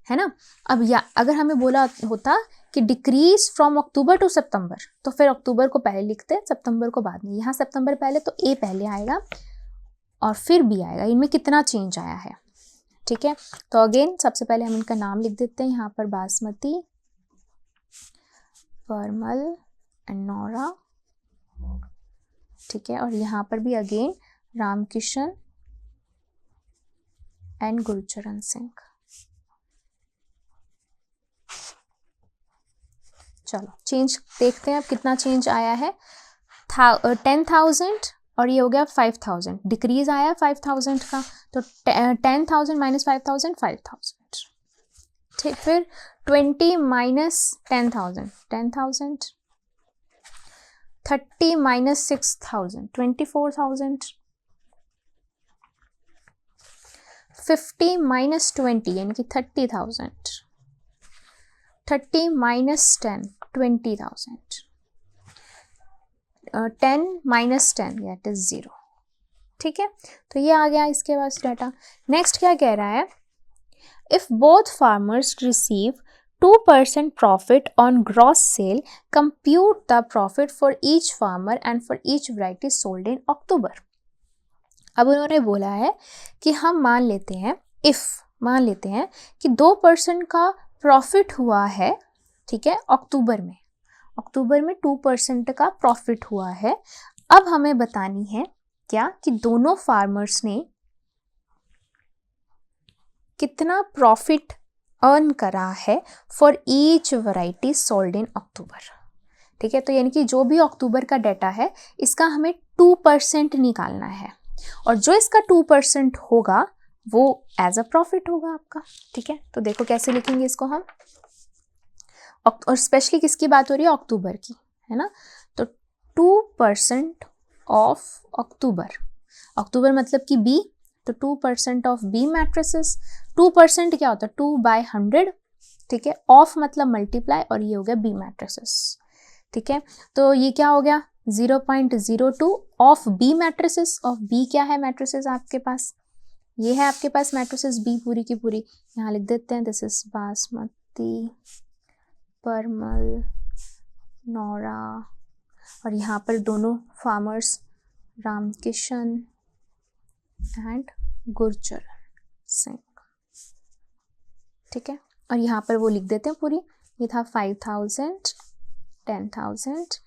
Speaker 1: है ना। अब या अगर हमें बोला होता कि डिक्रीज फ्रॉम अक्टूबर टू सितंबर, तो फिर अक्टूबर को पहले लिखते हैं सितंबर को बाद में। यहाँ सितंबर पहले तो ए पहले आएगा और फिर बी आएगा, इनमें कितना चेंज आया है। ठीक है, तो अगेन सबसे पहले हम इनका नाम लिख देते हैं यहाँ पर, बासमती, परमल एंड नौरा। ठीक है, और यहाँ पर भी अगेन रामकिशन एंड गुरचरण सिंह। चलो चेंज देखते हैं अब कितना चेंज आया है। 10,000 और ये हो गया 5,000, डिक्रीज आया 5,000 का, तो 10,000 - 5,000 5,000। ठीक, फिर 20 - 10,000 10,000, 30 - 6,000 24,000, 50 - 20 यानी कि 30,000, 30 - 10 20,000, 10 - 10 दैट इज 0। ठीक है, तो ये आ गया इसके पास डाटा। नेक्स्ट क्या कह रहा है, if both farmers receive 2% profit on gross sale, compute the profit for each farmer and for each variety sold in October. अब उन्होंने बोला है कि हम मान लेते हैं कि 2% का प्रॉफिट हुआ है। ठीक है, अक्टूबर में 2% का प्रॉफिट हुआ है। अब हमें बतानी है क्या कि दोनों फार्मर्स ने कितना प्रॉफिट अर्न करा है for each variety sold in October. ठीक है, तो यानी कि जो भी अक्टूबर का डाटा है इसका हमें 2% निकालना है, और जो इसका 2% होगा वो एज अ प्रॉफिट होगा आपका। ठीक है, तो देखो कैसे लिखेंगे इसको हम, और स्पेशली किसकी बात हो रही है, अक्टूबर की, है ना। तो 2% ऑफ अक्टूबर मतलब कि बी, तो 2% ऑफ बी मैट्रिसेस। 2% क्या होता है 2/100। ठीक है, ऑफ मतलब मल्टीप्लाई, और ये हो गया बी मैट्रिसेस। ठीक है, तो ये क्या हो गया 0.02 of B matrices. Of B क्या है मैट्रिसेस आपके पास, ये है आपके पास मैट्रिसेस बी पूरी की पूरी, यहाँ लिख देते हैं दिस इज बासमती, परमल, नौरा, और यहाँ पर दोनों फार्मर्स रामकिशन एंड गुरचरण सिंह। ठीक है, और यहाँ पर वो लिख देते हैं पूरी, ये था 5,000 10,000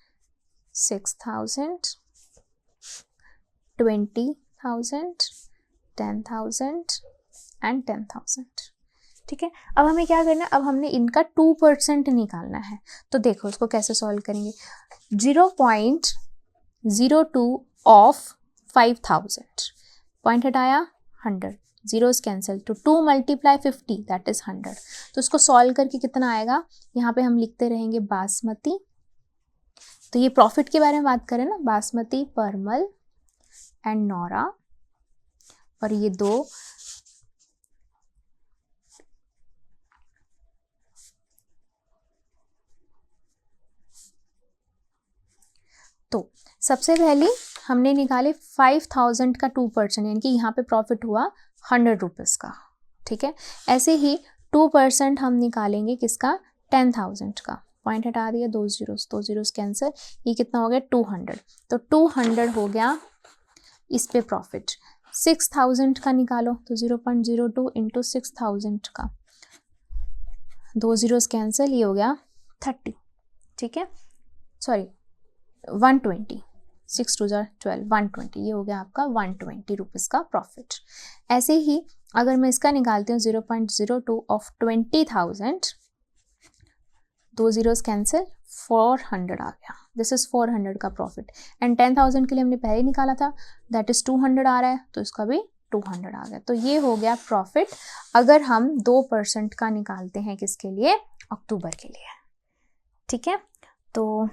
Speaker 1: 6,000 20,000 10,000 एंड 10,000। ठीक है, अब हमें क्या करना है, अब हमने इनका 2% निकालना है। तो देखो उसको कैसे सॉल्व करेंगे, 0.02 ऑफ 5,000, पॉइंट हटाया 100, जीरोस कैंसिल, तो 2 मल्टीप्लाई 50 दैट इज 100। तो उसको सॉल्व करके कितना आएगा, यहाँ पे हम लिखते रहेंगे बासमती। तो ये प्रॉफिट के बारे में बात करें ना, बासमती, परमल एंड नौरा, और ये दो तो सबसे पहले हमने निकाले 5000 का 2%, यानी कि यहाँ पे प्रॉफिट हुआ 100 रुपीज़ का, ठीक है। ऐसे ही 2% हम निकालेंगे किसका, 10,000 का, पॉइंट हटा दिया, 2 जीरोस कैंसिल, ये कितना हो गया 200, तो 200 हो गया इस पे प्रॉफिट। 6000 का निकालो, तो 0.02 इंटू 6000 का, 2 जीरोस कैंसिल, ये हो गया 30, ठीक है, सॉरी 120, 6 2 12, 120, ये हो गया आपका 120 रुपीज़ का प्रॉफिट। ऐसे ही अगर मैं इसका निकालती हूँ 0.02 ऑफ 20,000, 2 जीरोस कैंसिल, 400 आ गया, दिस इज 400 का प्रॉफिट। एंड 10,000 के लिए हमने पहले निकाला था, दैट इज 200 आ रहा है, तो इसका भी 200 आ गया। तो ये हो गया प्रॉफिट अगर हम 2% का निकालते हैं, किसके लिए, अक्टूबर के लिए, ठीक है। तो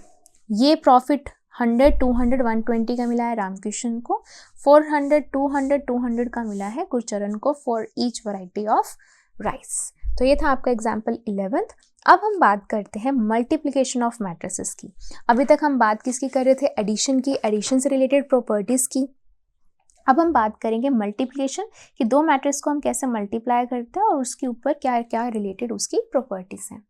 Speaker 1: ये प्रॉफिट 100, 200, 120 का मिला है रामकृष्ण को, 400, 200, 200 का मिला है गुरचरण को for each variety of rice. तो ये था आपका एग्जाम्पल 11th। अब हम बात करते हैं मल्टीप्लिकेशन ऑफ मैट्रिसेस की। अभी तक हम बात किसकी कर रहे थे, एडिशन की, एडिशन से रिलेटेड प्रॉपर्टीज की। अब हम बात करेंगे मल्टीप्लिकेशन कि दो मैट्रिक्स को हम कैसे मल्टीप्लाई करते हैं और उसके ऊपर क्या क्या रिलेटेड उसकी प्रॉपर्टीज हैं।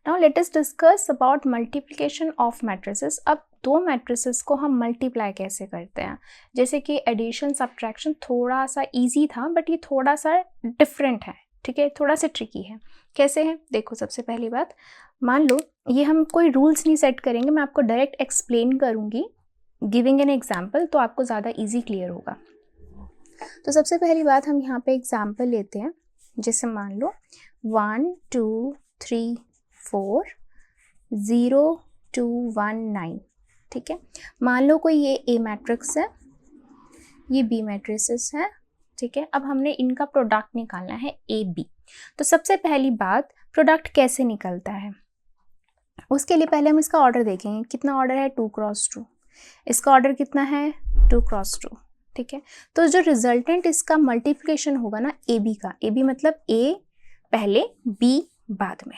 Speaker 1: Now let us discuss about multiplication of matrices। अब दो मैट्रिसेस को हम मल्टीप्लाई कैसे करते हैं। जैसे कि एडिशन सब्ट्रैक्शन थोड़ा सा इजी था, बट ये थोड़ा सा डिफरेंट है, ठीक है, थोड़ा सा ट्रिकी है। कैसे है, देखो सबसे पहली बात, मान लो ये हम कोई रूल्स नहीं सेट करेंगे, मैं आपको डायरेक्ट एक्सप्लेन करूँगी गिविंग एन एग्जाम्पल, तो आपको ज़्यादा ईजी क्लियर होगा। तो सबसे पहली बात हम यहाँ पे एग्जाम्पल लेते हैं, जैसे मान लो 1 2 3 4 0 2 1 9, ठीक है। मान लो कोई ये ए मैट्रिक्स है, ये बी मैट्रिसेस है, ठीक है। अब हमने इनका प्रोडक्ट निकालना है ए बी। तो सबसे पहली बात, प्रोडक्ट कैसे निकलता है, उसके लिए पहले हम इसका ऑर्डर देखेंगे। कितना ऑर्डर है, 2 क्रॉस 2, इसका ऑर्डर कितना है, 2 क्रॉस 2, ठीक है। तो जो रिजल्टेंट इसका मल्टीप्लिकेशन होगा ना ए बी का, ए बी मतलब ए पहले बी बाद में,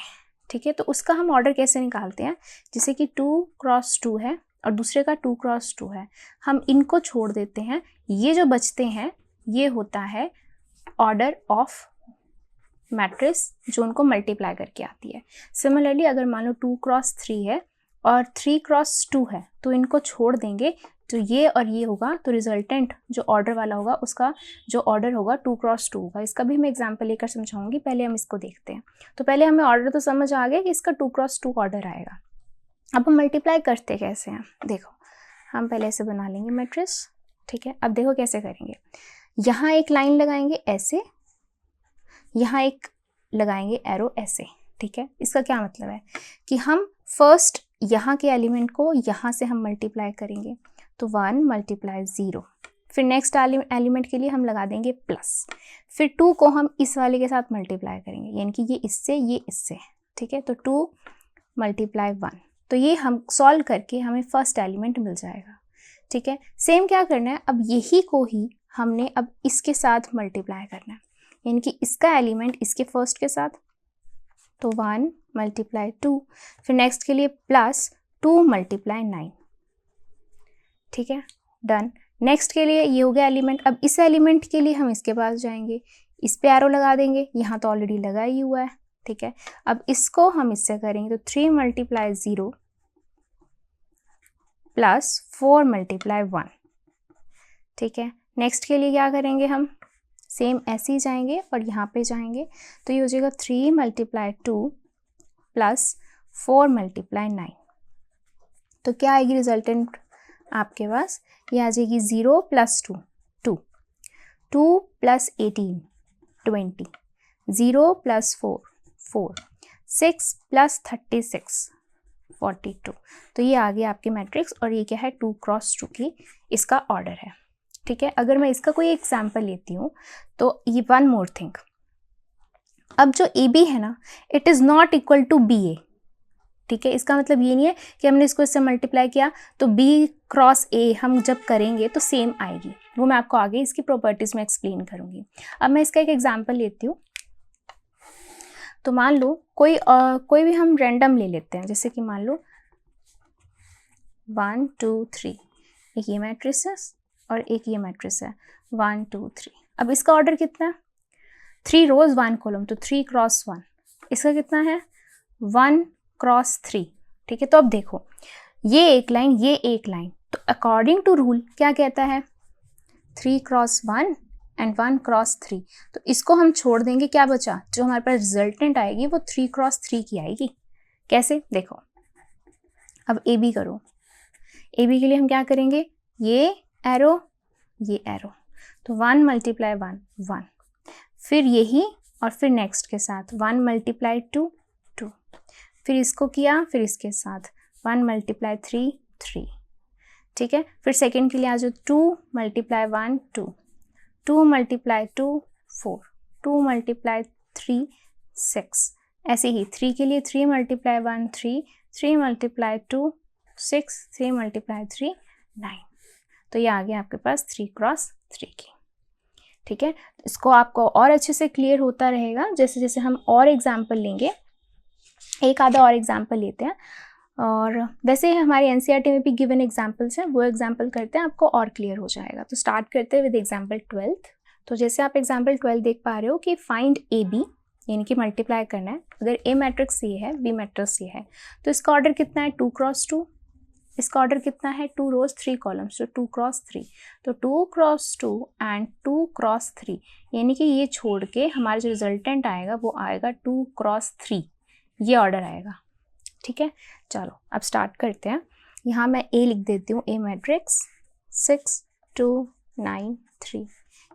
Speaker 1: ठीक है। तो उसका हम ऑर्डर कैसे निकालते हैं, जैसे कि 2 क्रॉस 2 है और दूसरे का 2 क्रॉस 2 है, हम इनको छोड़ देते हैं, ये जो बचते हैं ये होता है ऑर्डर ऑफ मैट्रिक्स जो उनको मल्टीप्लाई करके आती है। सिमिलरली अगर मान लो 2 क्रॉस 3 है और 3 क्रॉस 2 है, तो इनको छोड़ देंगे, तो ये और ये होगा, तो रिजल्टेंट जो ऑर्डर वाला होगा उसका जो ऑर्डर होगा 2 क्रॉस 2 होगा। इसका भी मैं एग्जांपल लेकर समझाऊंगी, पहले हम इसको देखते हैं। तो पहले हमें ऑर्डर तो समझ आ गया कि इसका 2 क्रॉस 2 ऑर्डर आएगा। अब हम मल्टीप्लाई करते कैसे हैं, देखो हम पहले ऐसे बना लेंगे मैट्रिक्स, ठीक है। अब देखो कैसे करेंगे, यहाँ एक लाइन लगाएंगे ऐसे, यहाँ एक लगाएंगे एरो ऐसे, ठीक है। इसका क्या मतलब है कि हम फर्स्ट यहाँ के एलिमेंट को यहाँ से हम मल्टीप्लाई करेंगे, तो 1 मल्टीप्लाई 0, फिर नेक्स्ट एलिमेंट के लिए हम लगा देंगे प्लस, फिर 2 को हम इस वाले के साथ मल्टीप्लाई करेंगे, यानी कि ये इससे, ठीक है। तो 2 मल्टीप्लाई 1, तो ये हम सॉल्व करके हमें फर्स्ट एलिमेंट मिल जाएगा, ठीक है। सेम क्या करना है, अब यही को ही हमने अब इसके साथ मल्टीप्लाई करना है, यानी कि इसका एलिमेंट इसके फर्स्ट के साथ, तो 1 मल्टीप्लाई 2, फिर नेक्स्ट के लिए प्लस 2 मल्टीप्लाई 9, ठीक है, डन। नेक्स्ट के लिए ये हो गया एलिमेंट। अब इस एलिमेंट के लिए हम इसके पास जाएंगे, इस पे एरो लगा देंगे, यहाँ तो ऑलरेडी लगा ही हुआ है, ठीक है। अब इसको हम इससे करेंगे, तो 3 मल्टीप्लाई 0 प्लस 4 मल्टीप्लाई 1, ठीक है। नेक्स्ट के लिए क्या करेंगे, हम सेम ऐसे ही जाएंगे और यहाँ पे जाएंगे, तो ये हो जाएगा 3 मल्टीप्लाई 2 प्लस 4 मल्टीप्लाई 9। तो क्या आएगी रिजल्टेंट आपके पास, ये आ जाएगी 0 प्लस 2 2, 2 प्लस 18 20, 0 प्लस 4 4, 6 प्लस 36 42। तो ये आ गया आपके मैट्रिक्स, और ये क्या है 2 क्रॉस 2 की इसका ऑर्डर है, ठीक है। अगर मैं इसका कोई एग्जाम्पल लेती हूँ तो ये वन मोर थिंग, अब जो ए बी है ना, it is not equal to B A, ठीक है। इसका मतलब ये नहीं है कि हमने इसको इससे मल्टीप्लाई किया तो बी क्रॉस ए हम जब करेंगे तो सेम आएगी, वो मैं आपको आगे इसकी प्रॉपर्टीज़ में एक्सप्लेन करूँगी। अब मैं इसका एक एग्जांपल लेती हूँ। तो मान लो कोई भी हम रैंडम ले लेते हैं, जैसे कि मान लो 1 2 3, एक ये मैट्रिक्स है और एक ये मैट्रिक्स है 1 2 3। अब इसका ऑर्डर कितना है? 3 रोज 1 कॉलम, तो 3 क्रॉस 1। इसका कितना है? 1 क्रॉस 3, ठीक है। तो अब देखो ये एक लाइन, ये एक लाइन, तो अकॉर्डिंग टू रूल क्या कहता है? 3 क्रॉस 1 एंड 1 क्रॉस 3। तो इसको हम छोड़ देंगे, क्या बचा? जो हमारे पास रिजल्टेंट आएगी वो 3 क्रॉस 3 की आएगी। कैसे? देखो अब ए बी करो। ए बी के लिए हम क्या करेंगे? ये एरो, ये एरो, तो 1 मल्टीप्लाई 1 1, फिर यही और फिर नेक्स्ट के साथ 1 मल्टीप्लाई 2 2, फिर इसको किया, फिर इसके साथ 1 मल्टीप्लाई 3 3, ठीक है। फिर सेकेंड के लिए आ जाओ, 2 मल्टीप्लाई 1 2, 2 मल्टीप्लाई 2 4, 2 मल्टीप्लाई 3 6, ऐसे ही 3 के लिए 3 मल्टीप्लाई 1 3, 3 मल्टीप्लाई 2 6, 3 मल्टीप्लाई 3 9। तो ये आ गया आपके पास 3 क्रॉस 3 की, ठीक है। इसको आपको और अच्छे से क्लियर होता रहेगा जैसे जैसे हम और एग्जाम्पल लेंगे। एक आधा और एग्जाम्पल लेते हैं, और वैसे हमारे एनसीईआरटी में भी गिवन एग्जाम्पल्स हैं, वो एग्जाम्पल करते हैं, आपको और क्लियर हो जाएगा। तो स्टार्ट करते हैं विद एग्जाम्पल 12। तो जैसे आप एग्जाम्पल 12 देख पा रहे हो कि फाइंड ए बी, यानी कि मल्टीप्लाई करना है। अगर ए मैट्रिक्स ये है, बी मैट्रिक्स ये है, तो इसका ऑर्डर कितना है? 2 क्रॉस 2। इसका ऑर्डर कितना है? 2 रोज 3 कॉलम्स, तो 2 क्रॉस 3। तो 2 क्रॉस 2 एंड 2 क्रॉस 3, यानी कि ये छोड़ के हमारा जो रिजल्टेंट आएगा वो आएगा 2 क्रॉस 3, ये ऑर्डर आएगा, ठीक है। चलो अब स्टार्ट करते हैं। यहाँ मैं ए लिख देती हूँ, ए मैट्रिक्स 6 2 9 3।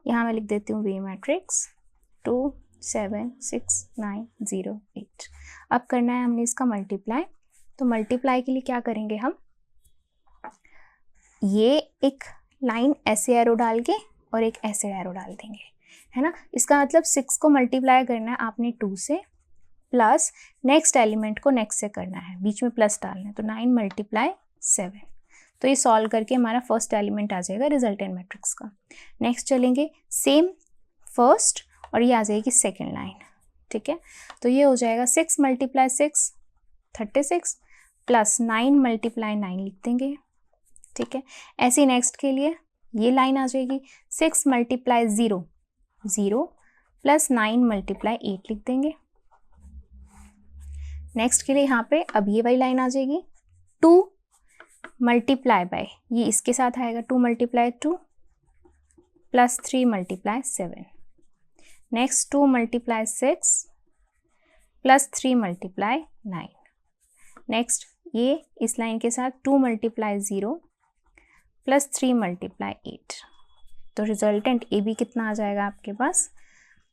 Speaker 1: यहाँ मैं लिख देती हूँ बी मैट्रिक्स 2 7 6 9 0 8। अब करना है हमने इसका मल्टीप्लाई। तो मल्टीप्लाई के लिए क्या करेंगे हम? ये एक लाइन ऐसे एरो डाल के और एक ऐसे एरो डाल देंगे, है ना। इसका मतलब 6 को मल्टीप्लाई करना है आपने 2 से, प्लस नेक्स्ट एलिमेंट को नेक्स्ट से करना है, बीच में प्लस डालना है, तो 9 मल्टीप्लाई 7। तो ये सॉल्व करके हमारा फर्स्ट एलिमेंट आ जाएगा रिजल्टेंट मैट्रिक्स का। नेक्स्ट चलेंगे सेम फर्स्ट, और ये आ जाएगी सेकेंड लाइन, ठीक है। तो ये हो जाएगा 6 मल्टीप्लाई 6 36, प्लस 9 मल्टीप्लाई 9 लिख देंगे, ठीक है। ऐसे नेक्स्ट के लिए ये लाइन आ जाएगी 6 मल्टीप्लाई 0 0, प्लस 9 मल्टीप्लाई 8 लिख देंगे। नेक्स्ट के लिए यहाँ पे अब ये वाली लाइन आ जाएगी 2 मल्टीप्लाई बाय, ये इसके साथ आएगा 2 multiply 2 plus 3 multiply 7। Next 2 multiply 6 plus 3 multiply 9। Next ये इस लाइन के साथ 2 मल्टीप्लाई 0 प्लस 3 मल्टीप्लाई 8। तो रिजल्टेंट ए बी कितना आ जाएगा आपके पास?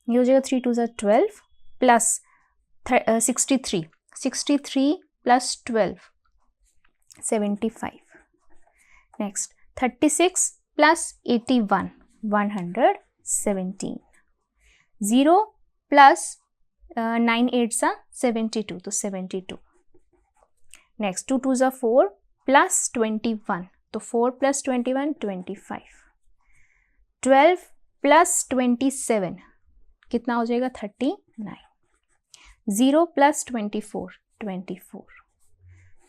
Speaker 1: ये हो जाएगा 3 2 12 plus 63 63 plus 12 75। Next 36 plus 81 117। 0 plus 9 8 72, तो 72। नेक्स्ट 2 2 4 प्लस 21, तो 4 प्लस 21 25। 12 प्लस 27 कितना हो जाएगा? 39। 0 प्लस 24 24।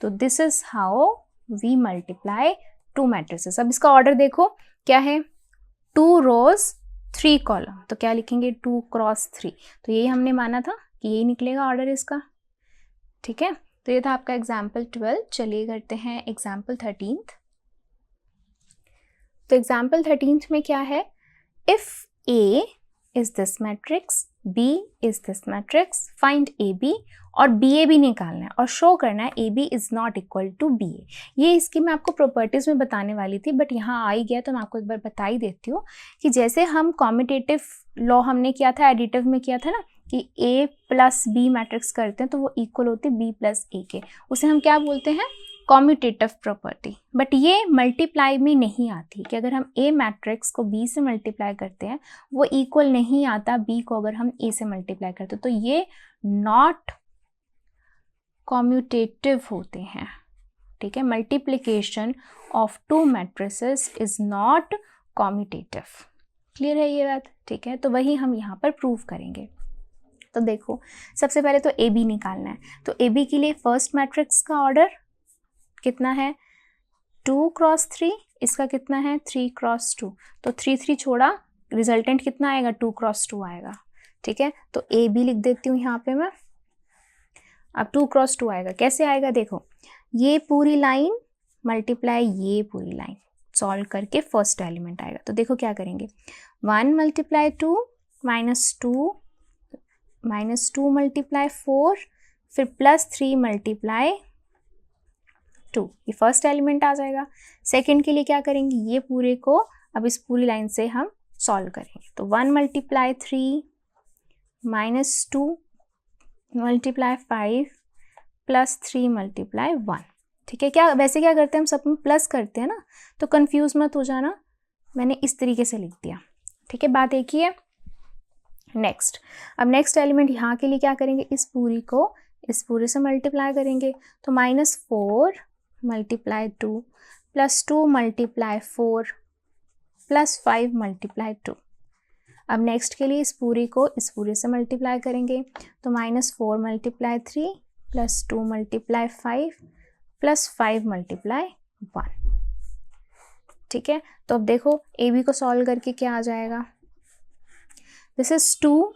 Speaker 1: तो this is how we multiply 2 matrices. अब इसका ऑर्डर देखो क्या है? 2 रोज 3 कॉलम, तो क्या लिखेंगे? 2 क्रॉस 3। तो यही हमने माना था कि यही निकलेगा ऑर्डर इसका, ठीक है। तो ये था आपका एग्जाम्पल 12। चलिए करते हैं एग्जाम्पल 13। तो एग्जाम्पल 13 में क्या है? If A is this matrix, B is this matrix, find AB, और BA भी निकालना है और शो करना है AB is not equal to BA। ये इसकी मैं आपको प्रॉपर्टीज में बताने वाली थी, बट यहाँ आ ही गया तो मैं आपको एक बार बता ही देती हूँ कि जैसे हम कॉम्यूटेटिव लॉ हमने किया था, एडिटिव में किया था ना, कि A प्लस B मैट्रिक्स करते हैं तो वो इक्वल होती है B प्लस A के, उसे हम क्या बोलते हैं? कॉम्यूटेटिव प्रॉपर्टी, बट ये मल्टीप्लाई में नहीं आती कि अगर हम ए मैट्रिक्स को बी से मल्टीप्लाई करते हैं वो इक्वल नहीं आता बी को अगर हम ए से मल्टीप्लाई करते हैं, तो ये नॉट कॉम्यूटेटिव होते हैं, ठीक है। Multiplication of to matrices is not commutative, clear है ये बात, ठीक है। तो वही हम यहाँ पर प्रूव करेंगे। तो देखो सबसे पहले तो ए बी निकालना है, तो ए बी के लिए फर्स्ट मैट्रिक्स का ऑर्डर कितना है 2 क्रॉस 3, इसका कितना है 3 क्रॉस 2, तो 3 3 छोड़ा, रिजल्टेंट कितना आएगा 2 क्रॉस 2 आएगा, ठीक है। तो ए बी लिख देती हूँ यहाँ पे मैं। अब 2 क्रॉस 2 आएगा, कैसे आएगा देखो, ये पूरी लाइन मल्टीप्लाई ये पूरी लाइन, सॉल्व करके फर्स्ट एलिमेंट आएगा। तो देखो क्या करेंगे, 1 मल्टीप्लाई 2 माइनस 2 मल्टीप्लाई 4, फिर प्लस 3 मल्टीप्लाई 2, ये फर्स्ट एलिमेंट आ जाएगा। सेकंड के लिए क्या करेंगे, ये पूरे को अब इस पूरी लाइन से हम सॉल्व करेंगे। तो 1 multiply 3 minus 2 multiply 5 plus 3 multiply 1, ठीक है। क्या वैसे क्या करते हैं हम सब में प्लस करते हैं ना, तो कंफ्यूज मत हो जाना, मैंने इस तरीके से लिख दिया, ठीक है। बात एक ही है। नेक्स्ट, अब नेक्स्ट एलिमेंट यहाँ के लिए क्या करेंगे, इस पूरी को इस पूरे से मल्टीप्लाई करेंगे। तो -4 multiply 2 plus 2 multiply 4 plus 5 multiply 2। अब नेक्स्ट के लिए इस पूरी को इस पूरे से मल्टीप्लाई करेंगे। तो -4 multiply 3 plus 2 multiply 5 plus 5 multiply 1, ठीक है। तो अब देखो ए बी को सॉल्व करके क्या आ जाएगा, दिस इज 2,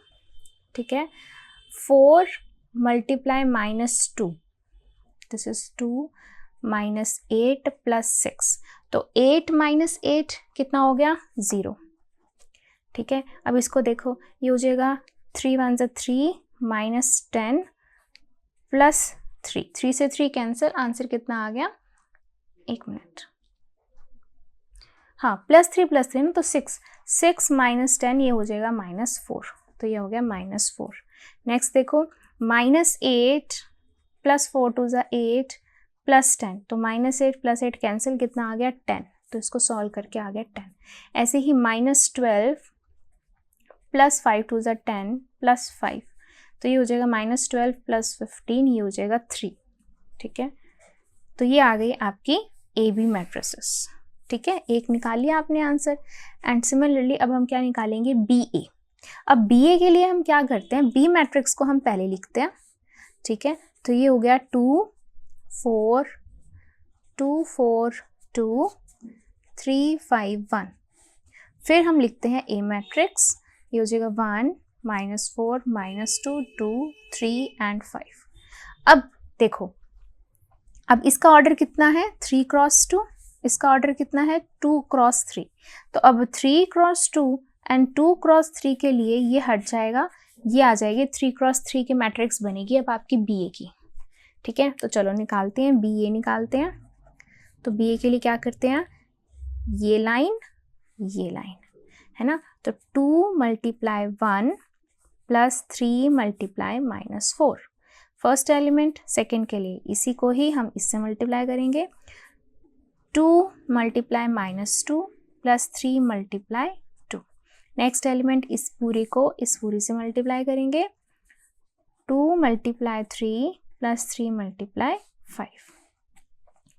Speaker 1: ठीक है। 4 multiply -2, this is 2 minus 8 plus 6, तो 8 माइनस 8 कितना हो गया 0, ठीक है। अब इसको देखो, ये हो जाएगा 3 1 ज़ा 3 माइनस 10 प्लस 3, 3 से 3 कैंसिल, आंसर कितना आ गया, एक मिनट, हाँ +3 ना, तो 6 माइनस 10 ये हो जाएगा -4, तो ये हो गया -4। नेक्स्ट देखो -8 प्लस 4 2 ज़ा 8 प्लस 10, तो -8 प्लस 8 कैंसिल, कितना आ गया 10, तो इसको सॉल्व करके आ गया 10। ऐसे ही -12 प्लस 5 2 ज़ा 10 प्लस 5, तो ये हो जाएगा -12 प्लस 15, ये हो जाएगा 3, ठीक है। तो ये आ गई आपकी ए बी मैट्रिसेस, ठीक है। एक निकाल लिया आपने आंसर। एंड सिमिलरली अब हम क्या निकालेंगे, बी ए। अब बी ए के लिए हम क्या करते हैं, बी मैट्रिक्स को हम पहले लिखते हैं, ठीक है। तो ये हो गया 2 4 2 4 2 3 5 1, फिर हम लिखते हैं ए मैट्रिक्स, ये हो जाएगा 1 -4 -2 2 3 एंड 5। अब देखो, अब इसका ऑर्डर कितना है 3 क्रॉस 2, इसका ऑर्डर कितना है 2 क्रॉस 3, तो अब 3 क्रॉस 2 एंड 2 क्रॉस 3 के लिए ये हट जाएगा, ये आ जाएगी 3 क्रॉस 3 की मैट्रिक्स बनेगी अब आपकी बी ए की, ठीक है। तो चलो निकालते हैं, बी ए निकालते हैं। तो बी ए के लिए क्या करते हैं, ये लाइन है ना, तो 2 multiply 1 plus 3 multiply -4, first element. Second के लिए इसी को ही हम इससे मल्टीप्लाई करेंगे, 2 multiply -2 plus 3 multiply 2। Next element, इस पूरी को इस पूरी से मल्टीप्लाई करेंगे, 2 मल्टीप्लाई 3 प्लस 3 मल्टीप्लाई 5,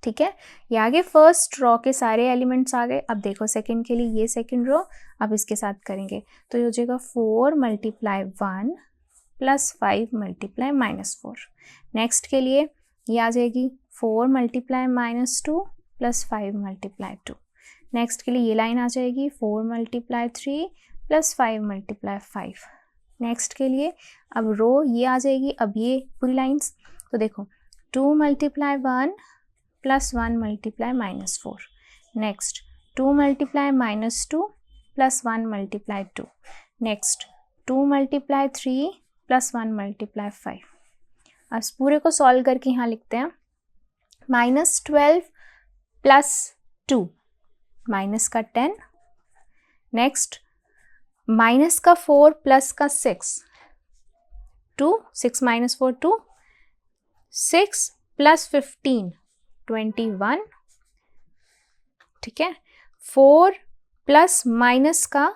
Speaker 1: ठीक है। ये आगे फर्स्ट रो के सारे एलिमेंट्स आ गए। अब देखो सेकंड के लिए ये सेकंड रो अब इसके साथ करेंगे, तो ये हो जाएगा 4 मल्टीप्लाई 1 प्लस 5 मल्टीप्लाई -4। नेक्स्ट के लिए ये आ जाएगी 4 मल्टीप्लाई -2 प्लस 5 मल्टीप्लाई 2। नेक्स्ट के लिए ये लाइन आ जाएगी 4 मल्टीप्लाई 3 प्लस 5 मल्टीप्लाई 5। नेक्स्ट के लिए अब रो ये आ जाएगी, अब ये पूरी लाइंस, तो देखो 2 multiply 1 plus 1 multiply -4। Next 2 multiply -2 plus 1 multiply 2। Next 2 multiply 3 plus 1 multiply 5। अब इस पूरे को सॉल्व करके यहाँ लिखते हैं, -12 प्लस 2 माइनस का 10, नेक्स्ट माइनस का 4 प्लस का 6, 2 6 -4 2, 6 प्लस 15 21, ठीक है। 4 प्लस माइनस का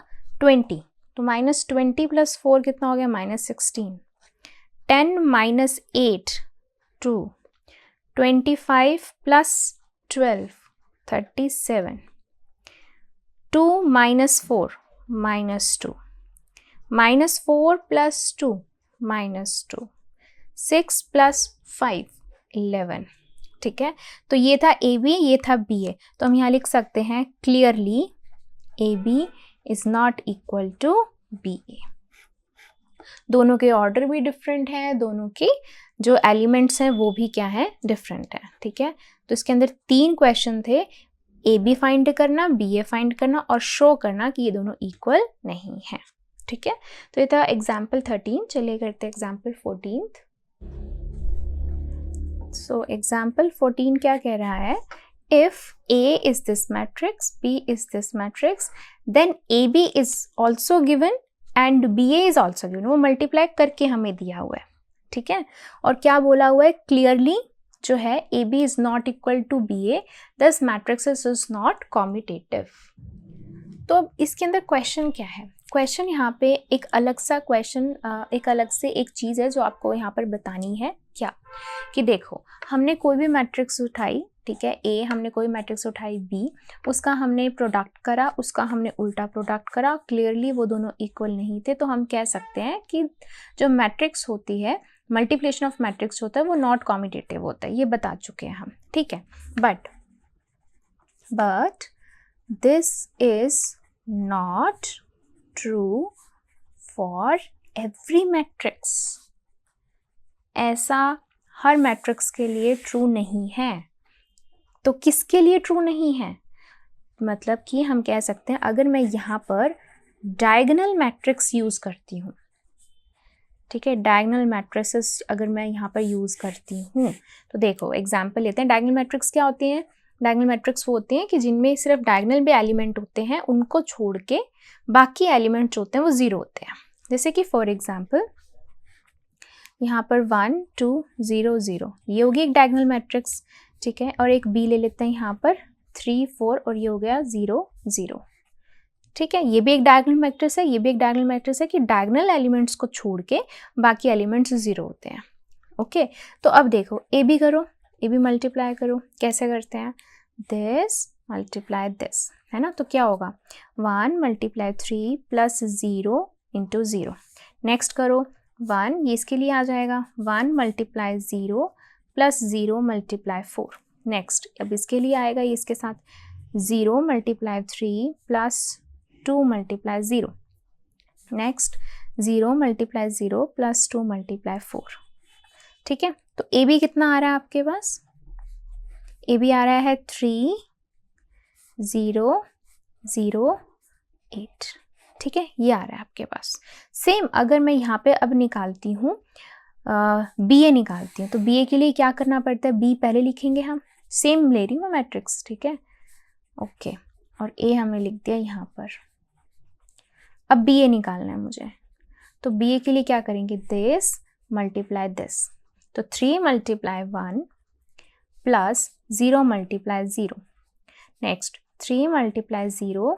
Speaker 1: 20, तो -20 + 4 कितना हो गया, -16। 10 - 8 2, 25 + 12 37, 2 - 4 -2, -4 + 2 -2, 6 + 5 11, ठीक है। तो ये था ए बी, ये था बी ए। तो हम यहाँ लिख सकते हैं clearly A B is not equal to B A. दोनों के ऑर्डर भी डिफरेंट है, दोनों की जो एलिमेंट्स हैं वो भी क्या है, डिफरेंट है, ठीक है। तो इसके अंदर 3 क्वेश्चन थे, ए बी फाइंड करना, बी ए फाइंड करना और शो करना कि ये दोनों इक्वल नहीं है, ठीक है। तो ये था एग्जाम्पल 13। चलिए करते हैं एग्जाम्पल 14। सो एग्जाम्पल 14 क्या कह रहा है, if A is this matrix, B is this matrix, then AB is also given and BA is also given। वो मल्टीप्लाई करके हमें दिया हुआ है, ठीक है। और क्या बोला हुआ है, क्लियरली जो है AB is not equal to BA, thus matrices is not commutative। तो अब इसके अंदर क्वेश्चन क्या है, क्वेश्चन यहाँ पे एक अलग सा क्वेश्चन, एक अलग से एक चीज़ है जो आपको यहाँ पर बतानी है। क्या कि देखो, हमने कोई भी मैट्रिक्स उठाई, ठीक है, ए, हमने कोई मैट्रिक्स उठाई बी, उसका हमने प्रोडक्ट करा, उसका हमने उल्टा प्रोडक्ट करा, क्लियरली वो दोनों इक्वल नहीं थे, तो हम कह सकते हैं कि जो मैट्रिक्स होती है, मल्टीप्लिकेशन ऑफ मैट्रिक्स होता है, वो नॉट कॉम्यूटेटिव होता है, ये बता चुके हैं हम, ठीक है। But this is not true for every matrix. ऐसा हर मैट्रिक्स के लिए ट्रू नहीं है। तो किसके लिए ट्रू नहीं है, मतलब कि हम कह सकते हैं अगर मैं यहाँ पर डायगोनल मैट्रिक्स यूज़ करती हूँ, ठीक है, डायगोनल मैट्रिसेस अगर मैं यहाँ पर यूज़ करती हूँ, तो देखो एग्जांपल लेते हैं। डायगोनल मैट्रिक्स क्या होती हैं, डायगोनल मैट्रिक्स वो होते हैं कि जिनमें सिर्फ डायगोनल भी एलिमेंट होते हैं, उनको छोड़ के बाकी एलिमेंट्स होते हैं वो ज़ीरो होते हैं। जैसे कि फॉर एग्जाम्पल यहाँ पर 1 2 0 0, ये होगी एक डायगोनल मैट्रिक्स, ठीक है। और एक बी ले लेते हैं यहाँ पर 3 4 और ये हो गया 0 0, ठीक है। ये भी एक डायगोनल मैट्रिक्स है, ये भी एक डायगोनल मैट्रिक्स है कि डायगोनल एलिमेंट्स को छोड़ के बाकी एलिमेंट्स 0 होते हैं, ओके। तो अब देखो ए बी करो, ए बी मल्टीप्लाई करो, कैसे करते हैं, दिस मल्टीप्लाई दिस, है ना। तो क्या होगा 1 × 3 + 0 × 0। नेक्स्ट करो 1, ये इसके लिए आ जाएगा 1 × 0 + 0 × 4। नेक्स्ट अब इसके लिए आएगा ये इसके साथ 0 × 3 + 2 × 0। नेक्स्ट 0 × 0 + 2 × 4, ठीक है। तो ए बी कितना आ रहा है आपके पास, ए बी आ रहा है 3 0 0 8, ठीक है, ये आ रहा है आपके पास। सेम अगर मैं यहाँ पे अब निकालती हूँ बी ए निकालती हूँ, तो बी ए के लिए क्या करना पड़ता है, बी पहले लिखेंगे हम, सेम ले रही हूँ मैं मैट्रिक्स, ठीक है, ओके। और ए हमने लिख दिया यहाँ पर। अब बी ए निकालना है मुझे, तो बी ए के लिए क्या करेंगे, दिस मल्टीप्लाई दिस, तो 3 × 1 + 0 × 0। नेक्स्ट 3 × 0,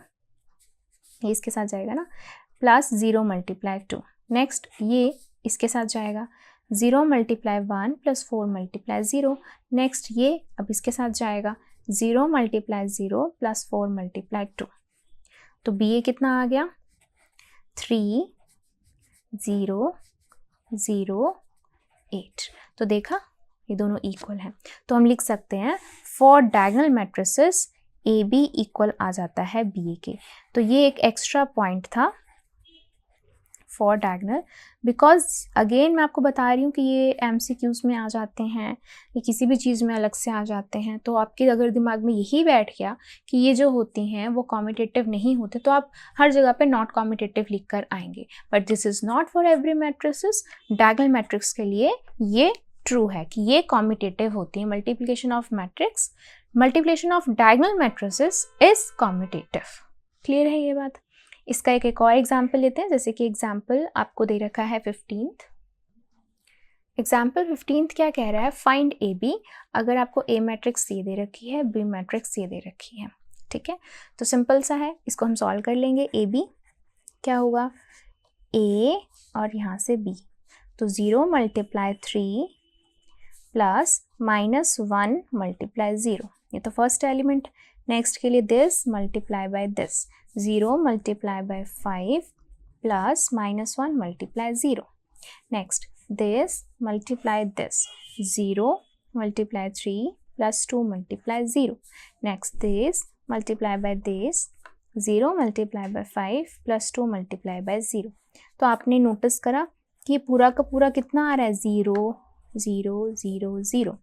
Speaker 1: ये इसके साथ जाएगा ना, + 0 × 2। नेक्स्ट ये इसके साथ जाएगा 0 × 1 + 4 × 0। नेक्स्ट ये अब इसके साथ जाएगा 0 × 0 + 4 × 2। तो बी ए कितना आ गया 3 0 0 8। तो देखा ये दोनों इक्वल हैं। तो हम लिख सकते हैं for diagonal matrices A B equal आ जाता है बी ए के। तो ये एक एक्स्ट्रा पॉइंट था फॉर डायगोनल, बिकॉज अगेन मैं आपको बता रही हूँ कि ये एमसीक्यूज में आ जाते हैं, ये किसी भी चीज़ में अलग से आ जाते हैं। तो आपके अगर दिमाग में यही बैठ गया कि ये जो होती हैं वो कॉम्यूटेटिव नहीं होते, तो आप हर जगह पे नॉट कॉम्यूटेटिव लिख कर आएंगे। But this is not for every matrices. Diagonal matrix के लिए ये ट्रू है कि ये कॉम्यूटेटिव होती है। Multiplication of matrix, multiplication of diagonal matrices is commutative. Clear है ये बात? इसका एक और एग्जाम्पल लेते हैं, जैसे कि एग्जाम्पल आपको दे रखा है 15th एग्जाम्पल 15 क्या कह रहा है, फाइंड ए बी। अगर आपको ए मैट्रिक्स सी दे रखी है, बी मैट्रिक्स सी दे रखी है, ठीक है, तो सिंपल सा है, इसको हम सॉल्व कर लेंगे। ए बी क्या होगा, ए और यहाँ से बी, तो 0 मल्टीप्लाई 3 प्लस -1 मल्टीप्लाई 0, ये तो फर्स्ट एलिमेंट। नेक्स्ट के लिए this multiply by this, 0 multiply by 5 plus -1 multiply 0। Next this multiply this, 0 multiply 3 plus 2 multiply 0. Next this multiply by this, 0 multiply by 5 plus 2 multiply by 0. तो आपने notice करा कि पूरा का पूरा कितना आ रहा है, 0 0 0 0।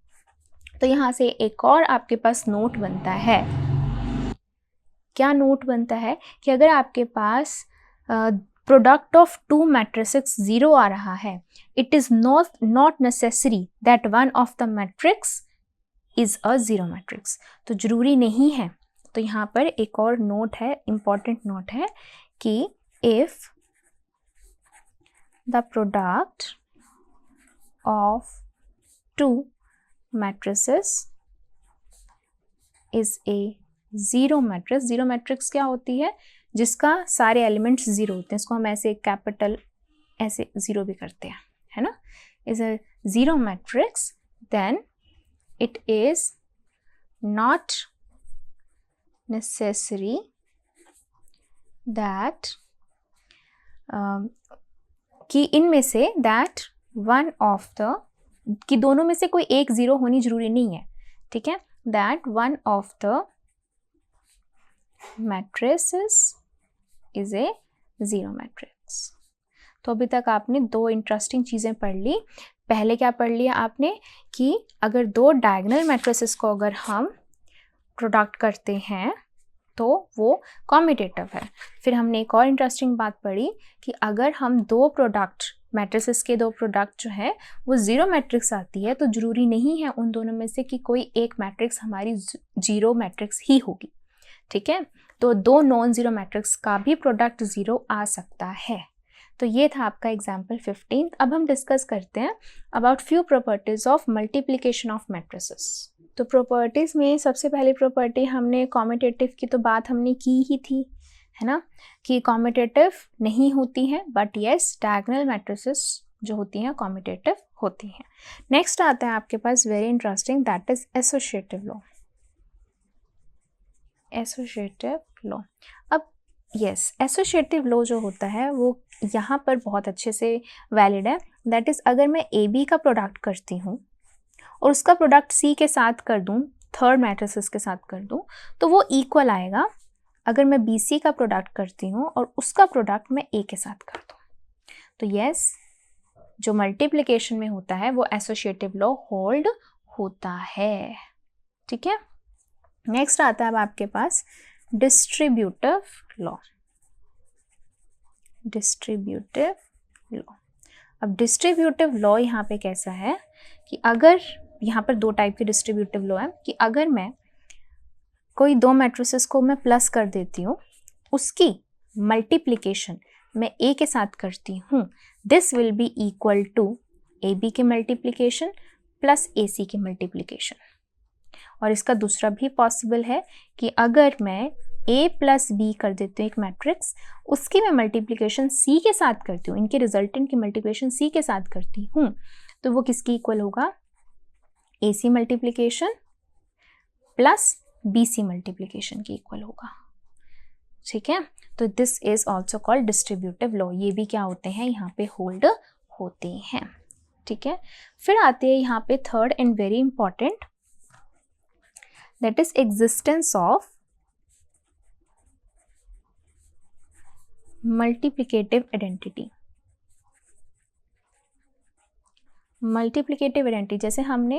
Speaker 1: तो यहाँ से एक और आपके पास नोट बनता है। क्या नोट बनता है कि अगर आपके पास प्रोडक्ट ऑफ टू मैट्रिसेस 0 आ रहा है, it is not necessary that one of the matrix is a 0 matrix. तो जरूरी नहीं है। तो यहाँ पर एक और नोट है, इंपॉर्टेंट नोट है कि if the product of to matrices is a 0 matrix. 0 matrix क्या होती है, जिसका सारे एलिमेंट्स 0 होते हैं, इसको हम ऐसे कैपिटल ऐसे 0 भी करते हैं, है ना, is a 0 matrix, then it is not necessary that कि इनमें say that one of the, कि दोनों में से कोई एक 0 होनी जरूरी नहीं है, ठीक है, that one of the matrices is a 0 matrix. तो अभी तक आपने दो इंटरेस्टिंग चीज़ें पढ़ ली। पहले क्या पढ़ लिया आपने कि अगर दो डायगोनल मैट्रिसेस को अगर हम प्रोडक्ट करते हैं तो वो कॉम्यूटेटिव है। फिर हमने एक और इंटरेस्टिंग बात पढ़ी कि अगर हम दो प्रोडक्ट मैट्रिसेस के दो प्रोडक्ट जो है वो 0 मैट्रिक्स आती है, तो ज़रूरी नहीं है उन दोनों में से कि कोई एक मैट्रिक्स हमारी 0 मैट्रिक्स ही होगी, ठीक है। तो दो नॉन 0 मैट्रिक्स का भी प्रोडक्ट 0 आ सकता है। तो ये था आपका एग्जाम्पल 15। अब हम डिस्कस करते हैं about few properties of multiplication of matrices. तो प्रॉपर्टीज में सबसे पहली प्रॉपर्टी हमने कॉम्यूटेटिव की तो बात हमने की ही थी, है ना, कि कॉम्यूटेटिव नहीं होती हैं, बट येस डायगोनल मैट्रिसेस जो होती हैं कॉम्यूटेटिव होती हैं। नेक्स्ट आता है आपके पास very interesting, that is associative law. Associative law, अब यस एसोसिएटिव लॉ जो होता है वो यहाँ पर बहुत अच्छे से वैलिड है। दैट इज़ अगर मैं ए बी का प्रोडक्ट करती हूँ और उसका प्रोडक्ट सी के साथ कर दूँ, थर्ड मैट्रिसेस के साथ कर दूँ, तो वो इक्वल आएगा अगर मैं बी सी का प्रोडक्ट करती हूँ और उसका प्रोडक्ट मैं ए के साथ कर दूँ। तो यस जो मल्टीप्लिकेशन में होता है वो एसोसिएटिव लॉ होल्ड होता है, ठीक है। नेक्स्ट आता है अब आपके पास डिस्ट्रीब्यूटिव लॉ। डिस्ट्रीब्यूटिव लॉ, अब डिस्ट्रीब्यूटिव लॉ यहाँ पे कैसा है कि अगर यहाँ पर दो टाइप के डिस्ट्रीब्यूटिव लॉ है कि अगर मैं कोई दो मैट्रिसेस को मैं प्लस कर देती हूँ, उसकी मल्टीप्लिकेशन मैं ए के साथ करती हूँ, this will be equal to A B के मल्टीप्लिकेशन प्लस ए सी के मल्टीप्लिकेशन। और इसका दूसरा भी पॉसिबल है कि अगर मैं a प्लस बी कर देती हूँ एक मैट्रिक्स, उसकी मैं मल्टीप्लिकेशन c के साथ करती हूँ, इनके रिजल्टेंट की मल्टीप्लिकेशन c के साथ करती हूँ, तो वो किसकी इक्वल होगा, A C multiplication plus B C multiplication की इक्वल होगा, ठीक है। तो this is also called distributive law. ये भी क्या होते हैं, यहाँ पे होल्ड होते हैं, ठीक है। फिर आते हैं यहाँ पे third and very important, that is existence of multiplicative identity। Multiplicative identity जैसे हमने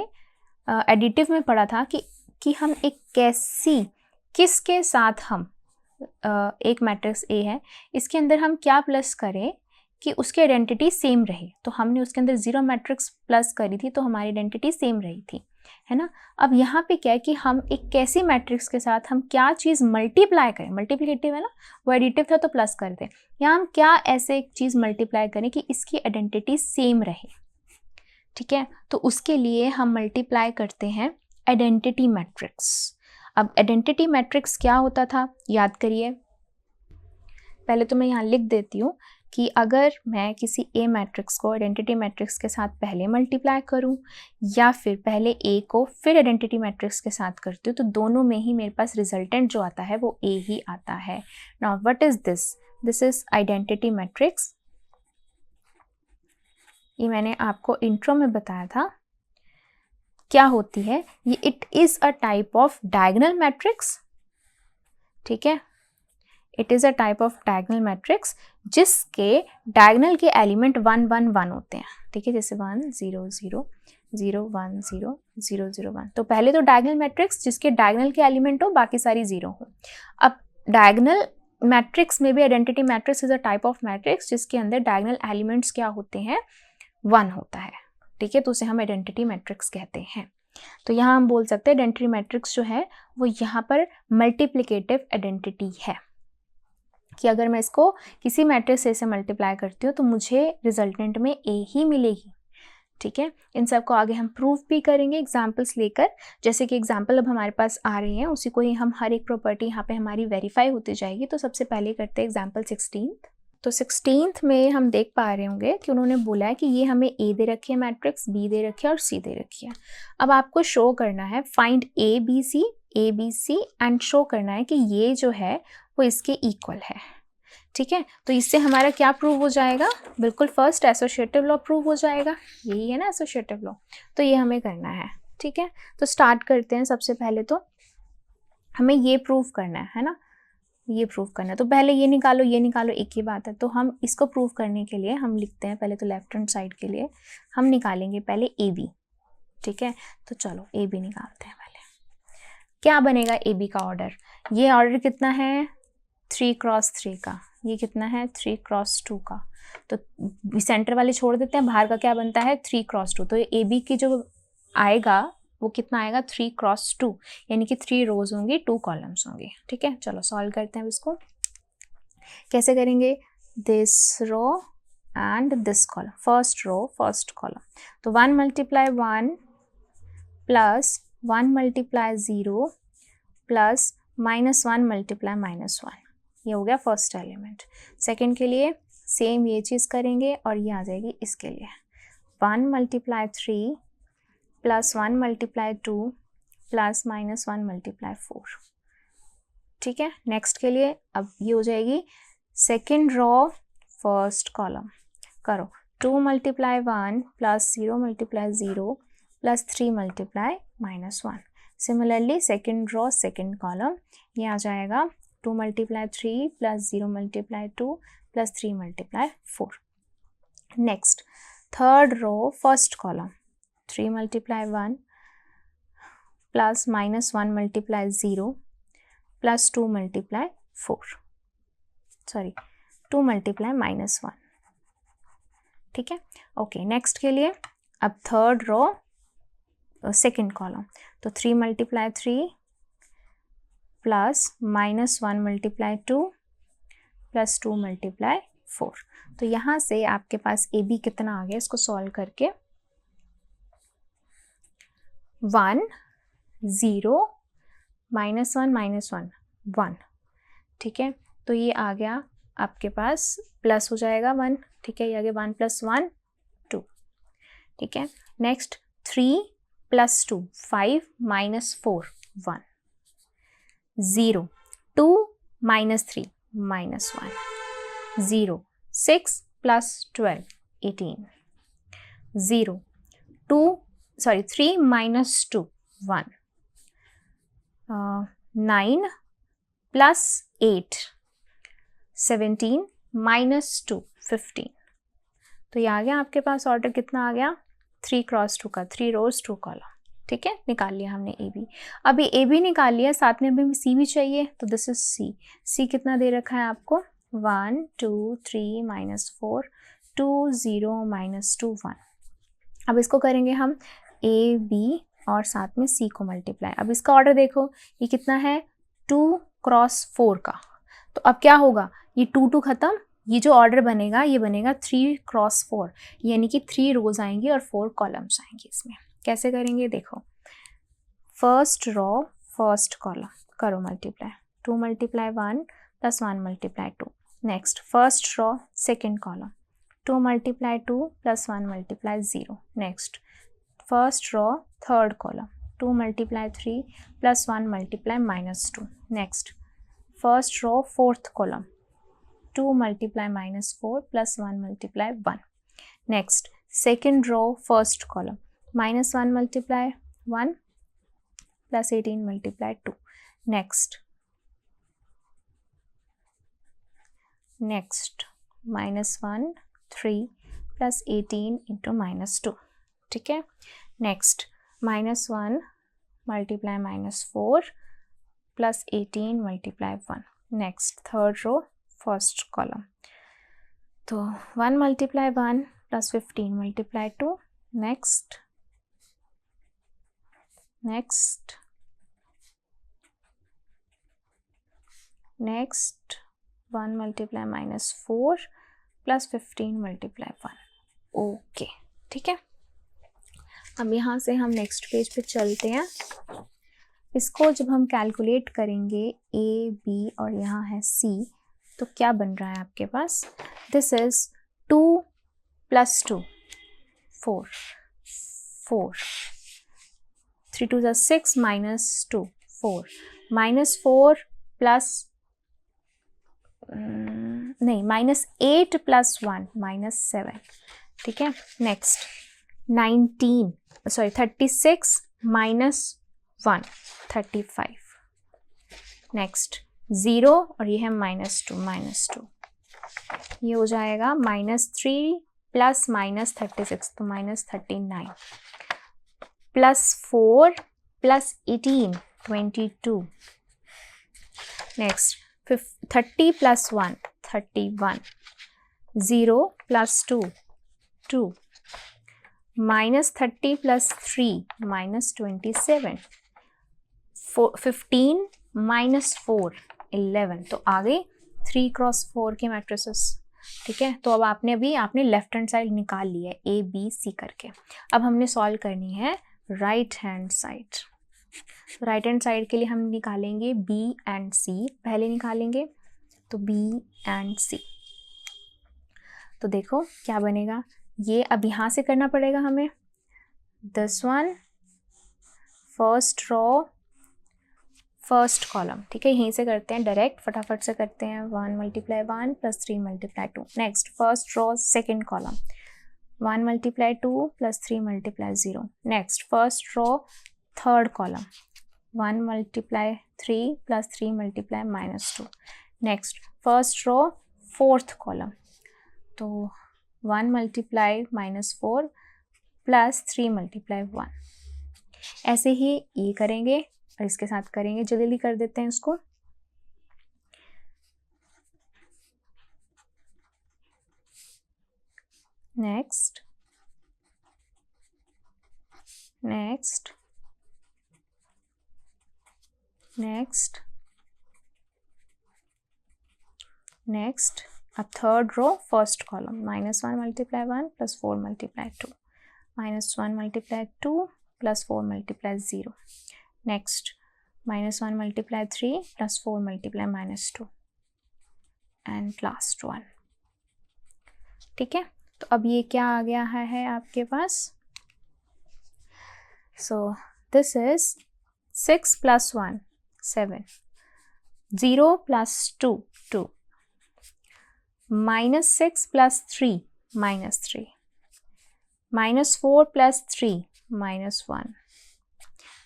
Speaker 1: एडिटिव में पढ़ा था कि हम एक कैसी किसके साथ हम एक मैट्रिक्स ए है, इसके अंदर हम क्या प्लस करें कि उसकी आइडेंटिटी सेम रहे। तो हमने उसके अंदर 0 मैट्रिक्स प्लस करी थी तो हमारी आइडेंटिटी सेम रही थी, है ना। अब यहाँ पे क्या है कि हम एक कैसी मैट्रिक्स के साथ हम क्या चीज़ मल्टीप्लाई करें, मल्टीप्लिकेटिव है ना, वो एडिटिव था तो प्लस कर दें, यहाँ हम क्या ऐसे एक चीज़ मल्टीप्लाई करें कि इसकी आइडेंटिटी सेम रहे, ठीक है। तो उसके लिए हम मल्टीप्लाई करते हैं आइडेंटिटी मैट्रिक्स। अब आइडेंटिटी मैट्रिक्स क्या होता था याद करिए। पहले तो मैं यहाँ लिख देती हूँ कि अगर मैं किसी ए मैट्रिक्स को आइडेंटिटी मैट्रिक्स के साथ पहले मल्टीप्लाई करूँ या फिर पहले ए को फिर आइडेंटिटी मैट्रिक्स के साथ करती हूँ तो दोनों में ही मेरे पास रिजल्टेंट जो आता है वो ए ही आता है। Now what is this? This is identity matrix. ये मैंने आपको इंट्रो में बताया था क्या होती है ये। It is a type of diagonal matrix, ठीक है। It is a type of diagonal matrix जिसके डायगोनल के एलिमेंट 1 1 1 होते हैं, ठीक है। जैसे 1 0 0 0 1 0 0 0 1। तो पहले तो डायगोनल मैट्रिक्स जिसके डायगोनल के एलिमेंट हो बाकी सारी जीरो हो। अब डायगोनल मैट्रिक्स में भी identity matrix is a type of matrix जिसके अंदर डायगोनल एलिमेंट्स क्या होते हैं? 1 होता है, ठीक है। तो उसे हम आइडेंटिटी मैट्रिक्स कहते हैं। तो यहाँ हम बोल सकते हैं आइडेंटिटी मैट्रिक्स जो है वो यहाँ पर मल्टीप्लिकेटिव आइडेंटिटी है कि अगर मैं इसको किसी मैट्रिक्स ए से मल्टीप्लाई करती हूँ तो मुझे रिजल्टेंट में ए ही मिलेगी, ठीक है। इन सब को आगे हम प्रूव भी करेंगे एग्जांपल्स लेकर। जैसे कि एग्जांपल अब हमारे पास आ रही हैं उसी को ही हम हर एक प्रॉपर्टी यहाँ पे हमारी वेरीफाई होती जाएगी। तो सबसे पहले करते हैं एग्जाम्पल 16। तो 16 में हम देख पा रहे होंगे कि उन्होंने बोला है कि ये हमें ए दे रखी है मैट्रिक्स, बी दे रखी है और सी दे रखी है। अब आपको शो करना है find A B C and show करना है कि ये जो है वो इसके इक्वल है, ठीक है। तो इससे हमारा क्या प्रूव हो जाएगा? बिल्कुल फर्स्ट एसोसिएटिव लॉ प्रूव हो जाएगा। यही है ना एसोसिएटिव लॉ। तो ये हमें करना है, ठीक है। तो स्टार्ट करते हैं। सबसे पहले तो हमें ये प्रूव करना है ना, ये प्रूव करना है। तो पहले ये निकालो एक ही बात है। तो हम इसको प्रूव करने के लिए हम लिखते हैं पहले तो लेफ्ट हैंड साइड के लिए हम निकालेंगे पहले ए बी, ठीक है। तो चलो ए बी निकालते हैं पहले। क्या बनेगा ए बी का ऑर्डर? ये ऑर्डर कितना है? 3 क्रॉस 3 का। ये कितना है? 3 क्रॉस 2 का। तो सेंटर वाले छोड़ देते हैं, बाहर का क्या बनता है? 3 क्रॉस 2। तो ए बी की जो आएगा वो कितना आएगा? 3 क्रॉस 2, यानी कि 3 रोज होंगी 2 कॉलम्स होंगे, ठीक है। चलो सॉल्व करते हैं इसको। कैसे करेंगे? This row and this column, first row first column. तो 1 multiply 1 plus 1 multiply 0 plus -1 multiply -1, ये हो गया फर्स्ट एलिमेंट। सेकेंड के लिए सेम ये चीज़ करेंगे और ये आ जाएगी इसके लिए 1 multiply 3 plus 1 multiply 2 plus -1 multiply 4, ठीक है। नेक्स्ट के लिए अब ये हो जाएगी सेकेंड रो फर्स्ट कॉलम। करो 2 multiply 1 plus 0 multiply 0 plus 3 multiply -1। Similarly second row second column, ये आ जाएगा 2 multiply 3 plus 0 multiply 2 plus 3 multiply 4। Next third row first column 3 multiply 1 plus -1 multiply 0 plus 2 multiply 4, sorry 2 multiply -1, ठीक है। Okay next के लिए अब third रो second column, तो 3 multiply 3 plus -1 multiply 2 plus 2 multiply 4। तो यहाँ से आपके पास ए बी कितना आ गया? इसको सॉल्व करके 1 0 -1 1, ठीक है। तो ये आ गया आपके पास प्लस हो जाएगा 1, ठीक है। ये आ गया 1 + 1 2, ठीक है। Next 3 + 2 5 -4 1 0 2 -3 -1 0 6 + 12 18 0 2 sorry 3 - 2 1 9 + 8 17 - 2 15। तो ये आ गया आपके पास ऑर्डर कितना आ गया? 3 क्रॉस 2 का, 3 रोज 2 कॉलम, ठीक है। निकाल लिया हमने ए बी। अभी ए बी निकाल लिया, साथ में अभी सी भी चाहिए, तो दिस इज सी। सी कितना दे रखा है आपको? 1 2 3 -4 2 0 -2 1। अब इसको करेंगे हम ए बी और साथ में सी को मल्टीप्लाई। अब इसका ऑर्डर देखो, ये कितना है? 2 क्रॉस 4 का। तो अब क्या होगा? ये 2 2 खत्म, ये जो ऑर्डर बनेगा ये बनेगा 3 क्रॉस 4, यानी कि 3 रोज आएंगी और 4 कॉलम्स आएंगे इसमें। कैसे करेंगे देखो, फर्स्ट रो फर्स्ट कॉलम करो multiply, 2 multiply 1 plus 1 multiply 2। Next first row second column, 2 multiply 2 plus 1 multiply 0। Next first row third column, 2 multiply 3 plus 1 multiply -2। Next first row fourth column, 2 multiply -4 plus 1 multiply 1। Next second row first column, -1 multiply 1 plus 18 multiply 2। Next -1 3 plus 18 into -2, ठीक है। Next -1 multiply -4 plus 18 multiply 1। Next third row first column, तो 1 multiply 1 plus 15 multiply 2। Next 1 multiply -4 plus 15 multiply 1। Okay, ठीक है। अब यहाँ से हम next page पे चलते हैं। इसको जब हम कैलकुलेट करेंगे ए बी और यहाँ है सी, तो क्या बन रहा है आपके पास, दिस इज 2 प्लस 2 4 3 2 6 -2 4 -4 प्लस नहीं -8 प्लस 1 -7, ठीक है। नेक्स्ट 36 -1 35। नेक्स्ट 0 और ये है -2 ये हो जाएगा -3 प्लस -36 तो -39 plus 4 plus 18 22। Next 30 plus 1 31, 0 plus 2 2, -30 plus 3 -27, 15 -4 11। तो आ गई 3 क्रॉस 4 के मैट्रिसेस, ठीक है। तो अब आपने लेफ्ट हैंड साइड निकाल ली है ए बी सी करके। अब हमने सॉल्व करनी है right hand side. Right hand side के लिए हम निकालेंगे बी एंड सी, पहले निकालेंगे तो बी एंड सी। तो देखो क्या बनेगा, ये अब यहाँ से करना पड़ेगा हमें। This one first row first column, ठीक है, यहीं से करते हैं डायरेक्ट, फटाफट से करते हैं। 1 multiply 1 plus 3 multiply 2। Next first row second column, 1 multiply 2 plus 3 multiply 0। Next first row third column, 1 multiply 3 plus 3 multiply -2। Next first row fourth column, तो 1 मल्टीप्लाई -4 प्लस 3 मल्टीप्लाई 1। ऐसे ही ये करेंगे और इसके साथ करेंगे, जल्दी कर देते हैं इसको। नेक्स्ट नेक्स्ट नेक्स्ट नेक्स्ट अब third row first column, -1 multiply 1 plus 4 multiply 2, -1 multiply 2 plus 4 multiply 0। Next -1 multiply 3 plus 4 multiply -2 and last one, ठीक है। तो अब ये क्या आ गया है आपके पास, so this is 6 plus 1 7, 0 plus 2 2, -6 plus 3 -3, -4 plus 3 -1।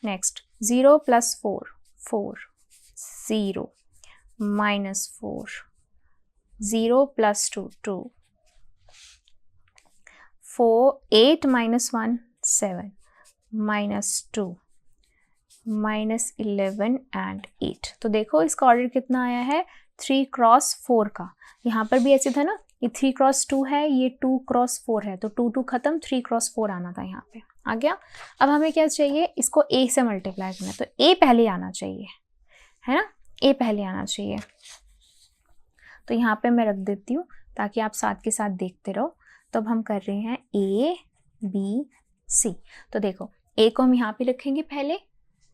Speaker 1: Next 0 plus 4 4, 0 -4, 0 plus 2 2, 4 8 -1 7, -2, -11 and 8। तो देखो इसका ऑर्डर कितना आया है, 3 क्रॉस 4 का। यहाँ पर भी ऐसे था ना, ये 3 क्रॉस 2 है, ये 2 क्रॉस 4 है, तो 2 2 खत्म, 3 क्रॉस 4 आना था, यहाँ पे आ गया। अब हमें क्या चाहिए, इसको ए से मल्टीप्लाई करना है, तो ए पहले आना चाहिए, है ना, ए पहले आना चाहिए। तो यहाँ पे मैं रख देती हूँ ताकि आप साथ के साथ देखते रहो। तो अब हम कर रहे हैं A B C। तो देखो A को हम यहाँ पे लिखेंगे पहले,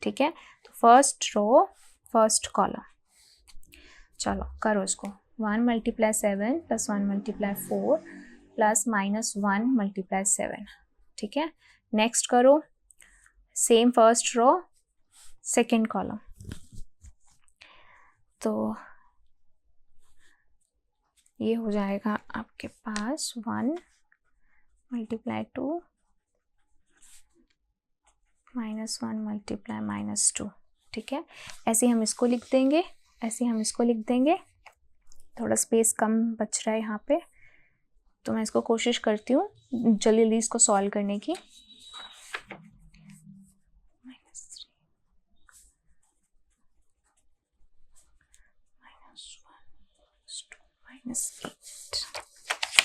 Speaker 1: ठीक है। तो फर्स्ट रो फर्स्ट कॉलम, चलो करो इसको। 1 × 7 + 1 × 4 प्लस -1 × 7, ठीक है। नेक्स्ट करो same first row second column. तो ये हो जाएगा आपके पास 1 × 2 -1 × -2, ठीक है। ऐसे हम इसको लिख देंगे, ऐसे हम इसको लिख देंगे। थोड़ा स्पेस कम बच रहा है यहाँ पे, तो मैं इसको कोशिश करती हूँ जल्दी जल्दी इसको सॉल्व करने की।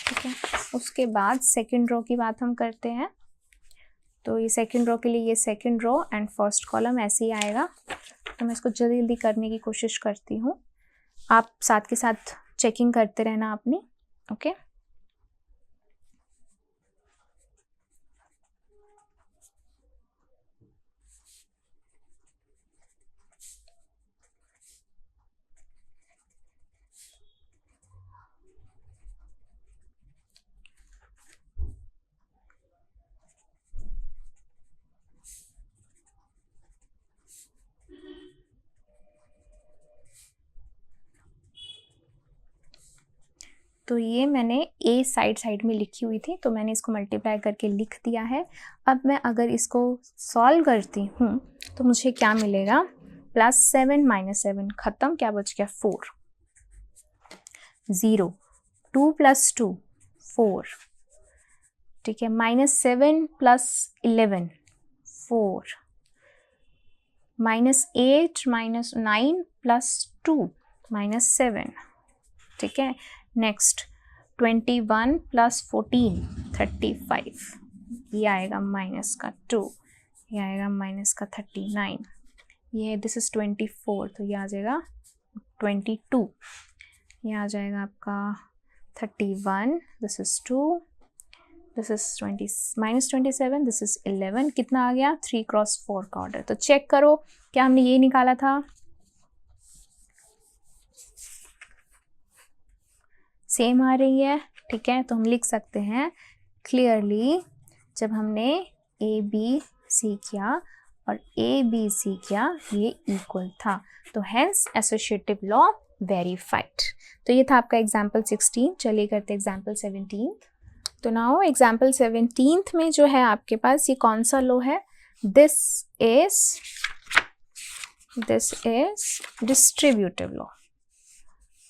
Speaker 1: ठीक है। उसके बाद सेकेंड रो की बात हम करते हैं। तो ये सेकेंड रो के लिए ये second row and first column ऐसे ही आएगा। तो मैं इसको जल्दी जल्दी करने की कोशिश करती हूँ, आप साथ के साथ चेकिंग करते रहना अपनी, ओके। तो ये मैंने A साइड में लिखी हुई थी, तो मैंने इसको मल्टीप्लाई करके लिख दिया है। अब मैं अगर इसको सॉल्व करती हूँ तो मुझे क्या मिलेगा, +7 - 7 खत्म, क्या बच गया 4, 0, 2 + 2 4, ठीक है। -7 + 11 4, -8 - 9 + 2 -7, ठीक है। नेक्स्ट 21 + 14 35, ये आएगा -2, ये आएगा -39, ये दिस इज 24, तो ये आ जाएगा 22, ये आ जाएगा आपका 31, this is 2, this is -27, this is 11, कितना आ गया 3 × 4 का ऑर्डर। तो चेक करो क्या हमने ये निकाला था, सेम आ रही है, ठीक है। तो हम लिख सकते हैं क्लियरली, जब हमने ABC किया और ABC किया ये इक्वल था, तो हेंस एसोसिएटिव लॉ वेरीफाइड। तो ये था आपका एग्जाम्पल 16। चलिए करते एग्जाम्पल 17। तो नाउ एग्जाम्पल 17 में जो है आपके पास ये कौन सा लॉ है, दिस इज डिस्ट्रीब्यूटिव लॉ,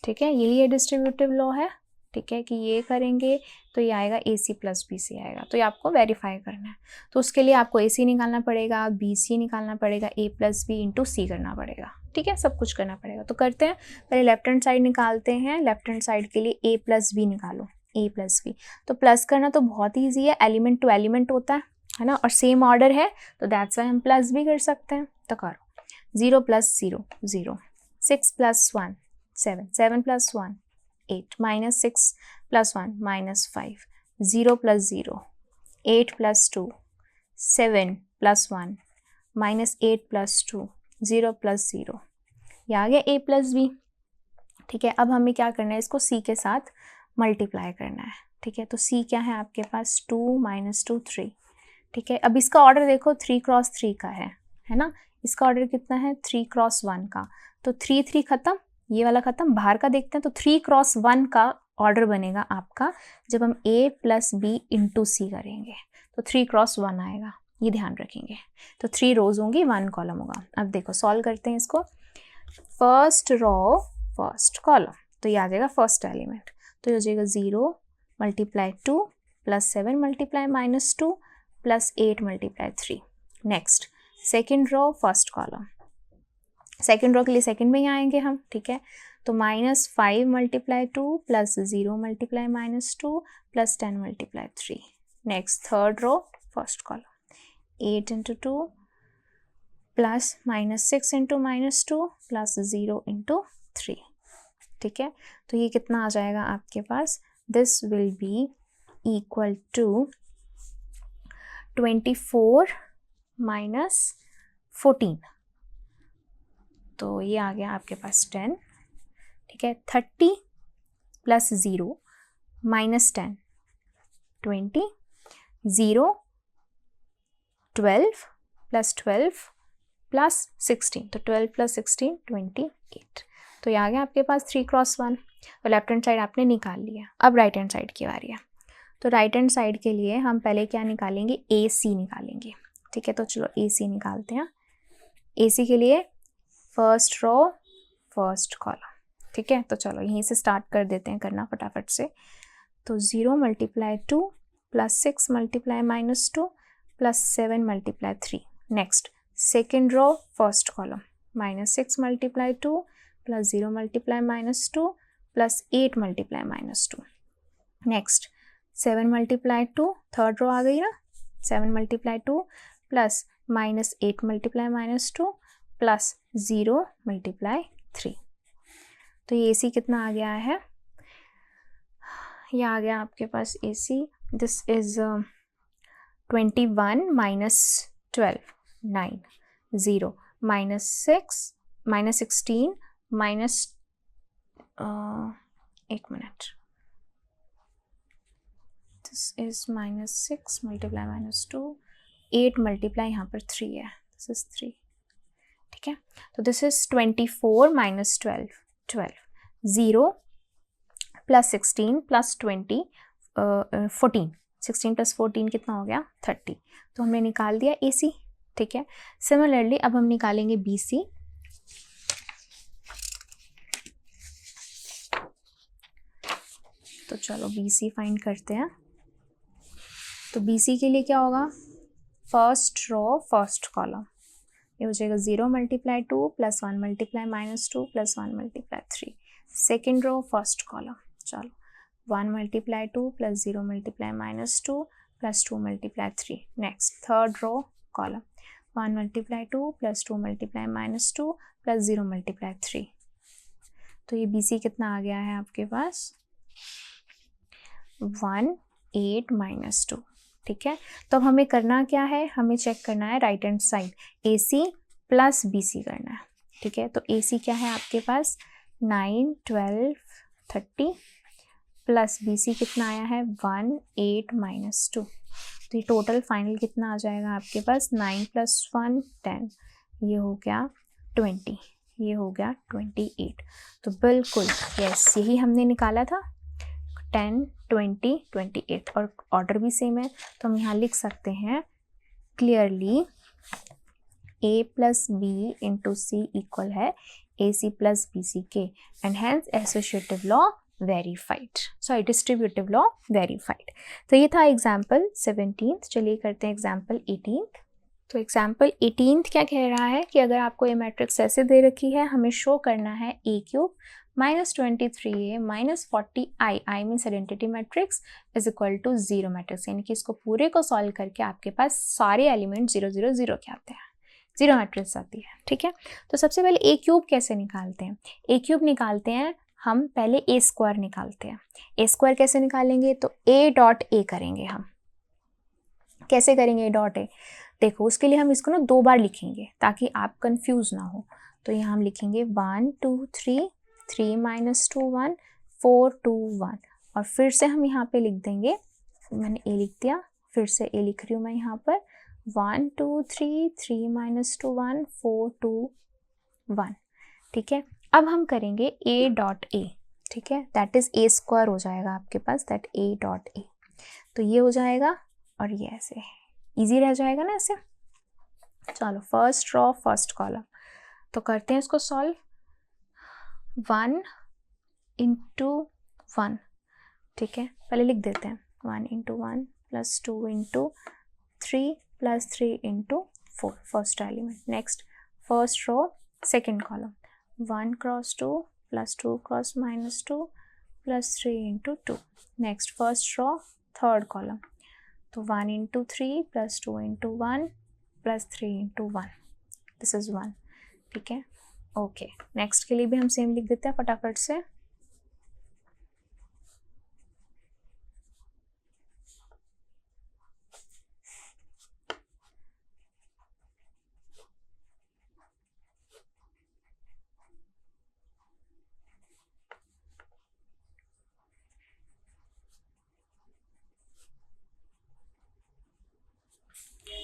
Speaker 1: ठीक है। यही डिस्ट्रीब्यूटिव लॉ है, ठीक है, कि ये करेंगे तो ये आएगा AC + BC आएगा। तो ये आपको वेरीफाई करना है, तो उसके लिए आपको AC निकालना पड़ेगा, BC निकालना पड़ेगा, A + B × C करना पड़ेगा, ठीक है, सब कुछ करना पड़ेगा। तो करते हैं, पहले लेफ्ट हैंड साइड निकालते हैं। लेफ्ट हैंड साइड के लिए A + B निकालो, A + B। तो प्लस करना तो बहुत ईजी है, एलिमेंट टू एलिमेंट होता है ना, और सेम ऑर्डर है, तो दैट्स वाई हम प्लस भी कर सकते हैं। तो करो 0 + 0 0, 6 + 1 7, 7 + 1 8, -6 + 1 -5, 0 + 0 8 + 2 7 + 1 -8 + 2 0 + 0, ये आ गया A + B, ठीक है। अब हमें क्या करना है, इसको C के साथ मल्टीप्लाई करना है, ठीक है। तो C क्या है आपके पास 2 - 2 3, ठीक है। अब इसका ऑर्डर देखो 3 × 3 का है ना, इसका ऑर्डर कितना है 3 × 1 का, तो 3 3 खत्म, ये वाला खत्म, बाहर का देखते हैं। तो 3 × 1 का ऑर्डर बनेगा आपका जब हम A + B × C करेंगे, तो 3 × 1 आएगा, ये ध्यान रखेंगे। तो 3 रोज होंगी, 1 कॉलम होगा। अब देखो सॉल्व करते हैं इसको, फर्स्ट रो फर्स्ट कॉलम, तो ये आ जाएगा फर्स्ट एलिमेंट, तो ये हो जाएगा 0 × 2 + 7 × -2 + 8 × 3। Next second row first column, second row के लिए सेकेंड में ही आएंगे हम, ठीक है। तो -5 × 2 + 0 × -2 + 10 × 3। Next third row first column 8 × 2 + -6 × -2 + 0 × 3, ठीक है। तो ये कितना आ जाएगा आपके पास this will be equal to 24 minus 14, तो ये आ गया आपके पास 10, ठीक है। 30 प्लस 0 माइनस 10 20, 0 12 प्लस 12 प्लस 16, तो 12 प्लस 16 28, तो ये आ गया आपके पास 3 क्रॉस 1। तो लेफ्ट हैंड साइड आपने निकाल लिया। अब राइट हैंड साइड की बारी है। तो राइट हैंड साइड के लिए हम पहले क्या निकालेंगे, ए सी निकालेंगे, ठीक है। तो चलो ए सी निकालते हैं। ए सी के लिए फर्स्ट रो फर्स्ट कॉलम, ठीक है। तो चलो यहीं से स्टार्ट कर देते हैं करना फटाफट से। तो 0 multiply 2 plus 6 multiply minus 2 plus 7 multiply 3। Next second row first column, minus 6 multiply 2 plus 0 multiply minus 2 plus 8 multiply minus 2। Next 7 multiply 2, third row आ गई ना, 7 multiply 2 plus minus 8 multiply minus 2 plus 0 multiply 3। तो ये AC कितना आ गया है, ये आ गया आपके पास AC, this is 21 minus 12 9, 0 minus 6 minus 16 minus एक मिनट, this is minus 6 multiply minus 2, 8 multiply यहाँ पर 3 है, दिस इज 3, ठीक है। तो this is 24 minus 12 12, 0 plus 16 plus 20 14, 16 plus 14 कितना हो गया 30। तो हमने निकाल दिया AC, ठीक है। सिमिलरली अब हम निकालेंगे BC। तो चलो BC फाइंड करते हैं। तो BC के लिए क्या होगा, फर्स्ट रो फर्स्ट कॉलम, ये हो जाएगा 0 multiply 2 plus 1 multiply minus 2 plus 1 multiply 3। Second row first column, चलो 1 multiply 2 plus 0 multiply minus 2 plus 2 multiply 3। Next third row column, 1 multiply 2 plus 2 multiply minus 2 plus 0 multiply 3। तो ये BC कितना आ गया है आपके पास 1 8 माइनस 2, ठीक है। तो अब हमें करना क्या है, हमें चेक करना है right hand side, AC plus BC करना है, ठीक है। तो AC क्या है आपके पास 9 12 30 प्लस BC कितना आया है 1 8 माइनस 2। तो ये टोटल फाइनल कितना आ जाएगा आपके पास 9 प्लस 1 10, ये हो गया 20, ये हो गया 28। तो बिल्कुल यस यही हमने निकाला था 10 20 28, और ऑर्डर भी सेम है। तो हम यहाँ लिख सकते हैं clearly A plus B into C equal है AC प्लस BC के, and hence associative law verified, sorry distributive law verified. तो ये था एग्जाम्पल 17th। चलिए करते हैं एग्जाम्पल 18th। तो एग्जाम्पल 18th क्या कह रहा है कि अगर आपको ये मैट्रिक्स ऐसे दे रखी है, हमें शो करना है A cube minus 23A minus 40I, I means identity matrix is equal to 0 matrix, यानी कि इसको पूरे को सॉल्व करके आपके पास सारे एलिमेंट 0 0 0 के आते हैं, 0 मैट्रिक्स आती है, ठीक है। तो सबसे पहले A क्यूब कैसे निकालते हैं, A क्यूब निकालते हैं हम पहले A स्क्वायर निकालते हैं। A स्क्वायर कैसे निकालेंगे, तो A डॉट A करेंगे हम। कैसे करेंगे A डॉट A, देखो उसके लिए हम इसको ना 2 बार लिखेंगे ताकि आप कंफ्यूज ना हो। तो यहाँ हम लिखेंगे 1 2 3 3 माइनस 2 1 4 2 1, और फिर से हम यहाँ पे लिख देंगे, मैंने A लिख दिया, फिर से A लिख रही हूँ मैं यहाँ पर 1 2 3 3 माइनस 2 1 4 2 1, ठीक है। अब हम करेंगे A डॉट A, ठीक है, दैट इज A स्क्वायर हो जाएगा आपके पास, दैट A डॉट A। तो ये हो जाएगा और ये ऐसे इजी रह जाएगा ना ऐसे। चलो फर्स्ट रो फर्स्ट कॉलम, तो करते हैं इसको सॉल्व। 1 इंटू 1, ठीक है, पहले लिख देते हैं 1 into 1 plus 2 into 3 plus 3 into 4, first element. Next first row second column, 1 cross 2 plus 2 cross minus 2 plus 3 into 2। Next first row third column, तो 1 into 3 plus 2 into 1 plus 3 into 1, this is 1, ठीक है। Okay, next के लिए भी हम same लिख देते हैं फटाफट से।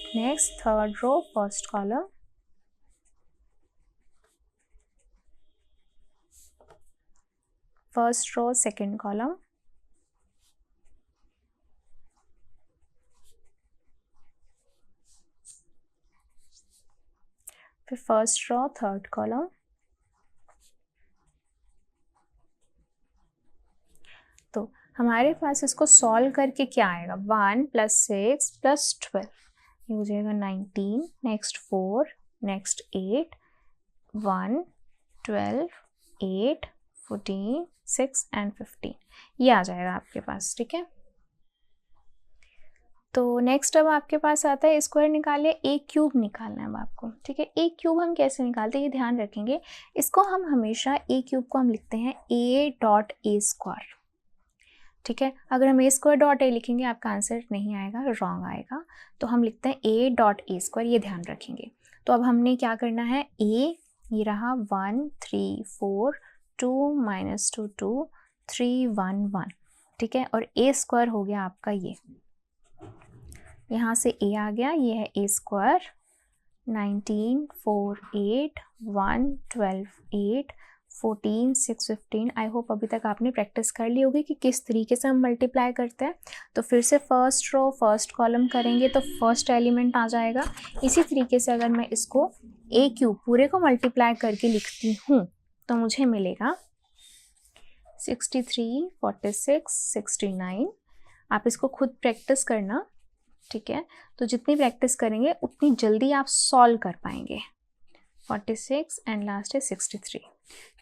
Speaker 1: Next third row first column, first row second column, फिर फर्स्ट रो थर्ड कॉलम। तो हमारे पास इसको सॉल्व करके क्या आएगा, 1 + 6 + 12, ये हो जाएगा 19, नेक्स्ट 4, नेक्स्ट 8, 1, 12, 8, 14, 6 एंड 15, ये आ जाएगा आपके पास। ठीक है, तो नेक्स्ट अब आपके पास आता है स्क्वायर निकालिए, ए क्यूब निकालना है अब आपको। ठीक है, ए क्यूब हम कैसे निकालते हैं ये ध्यान रखेंगे। इसको हम हमेशा ए क्यूब को हम लिखते हैं a.a²। ठीक है, अगर हम a² लिखेंगे आपका आंसर नहीं आएगा, रॉन्ग आएगा, तो हम लिखते हैं a.a², ये ध्यान रखेंगे। तो अब हमने क्या करना है, a ये रहा 1 3 4 2 -2 2 3 1 1। ठीक है, और a² हो गया आपका ये, यहाँ से a आ गया, ये है a², 19 4 8 1 12 8 14 6 15। आई होप अभी तक आपने प्रैक्टिस कर ली होगी कि किस तरीके से हम मल्टीप्लाई करते हैं। तो फिर से फर्स्ट रो फर्स्ट कॉलम करेंगे तो फर्स्ट एलिमेंट आ जाएगा। इसी तरीके से अगर मैं इसको a क्यूब पूरे को मल्टीप्लाई करके लिखती हूँ तो मुझे मिलेगा 63 46 69। आप इसको खुद प्रैक्टिस करना। ठीक है, तो जितनी प्रैक्टिस करेंगे उतनी जल्दी आप सॉल्व कर पाएंगे। 46 एंड लास्ट है 63।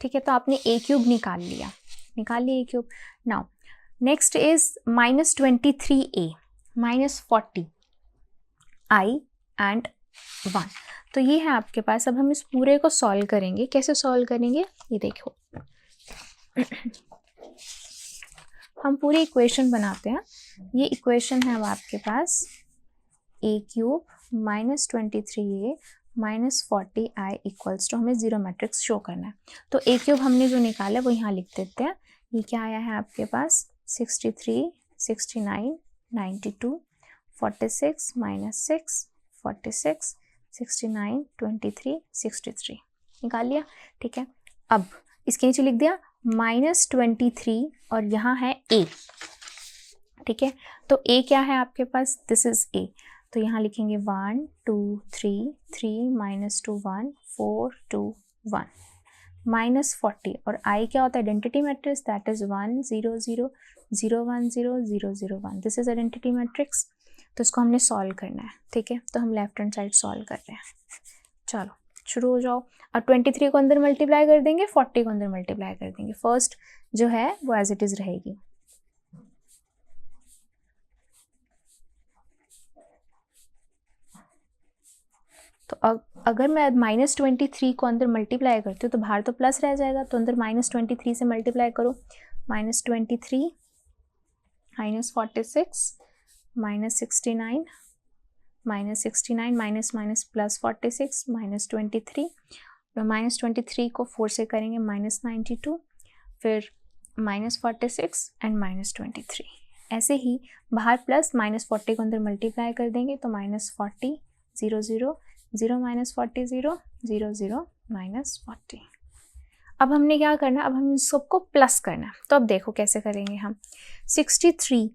Speaker 1: ठीक है, तो आपने a क्यूब निकाल लिया a cube. Now next is -23a -40 i and 1। तो ये है आपके पास। अब हम इस पूरे को सॉल्व करेंगे। कैसे सॉल्व करेंगे ये देखो। हम पूरी इक्वेशन बनाते हैं। ये इक्वेशन है अब आपके पास a cube -23a -40i equals to, हमें जीरो मैट्रिक्स शो करना है। तो a क्यूब हमने जो निकाला वो यहाँ लिख देते हैं। ये क्या आया है आपके पास 63 69 92 46 -6 46 69 23 63 निकाल लिया। ठीक है, अब इसके नीचे लिख दिया -23 और यहाँ है a। ठीक है, तो a क्या है आपके पास, दिस इज a। तो यहाँ लिखेंगे 1 2 3 3 -2 1 4 2 1 -40 और i क्या होता है, identity matrix, that is 1 0 0 0 1 0 0 0 1। This is identity matrix. तो इसको हमने सॉल्व करना है। ठीक है, तो हम लेफ्ट हैंड साइड सॉल्व कर रहे हैं। चलो शुरू हो जाओ। और 23 को अंदर मल्टीप्लाई कर देंगे, 40 को अंदर मल्टीप्लाई कर देंगे। फर्स्ट जो है वो एज इट इज रहेगी। तो अगर मैं -23 को अंदर मल्टीप्लाई करती हूँ तो बाहर तो प्लस रह जाएगा, तो अंदर -23 से मल्टीप्लाई करो। -23 -46 -69 -69 +46 -23। -23 को 4 से करेंगे -92, फिर -46 एंड -23। ऐसे ही बाहर प्लस -40 को अंदर मल्टीप्लाई कर देंगे तो -40 0 0 0 -40 0 0 0 -40। अब हमने क्या करना है, अब हम इन सबको प्लस करना है। तो अब देखो कैसे करेंगे हम। 63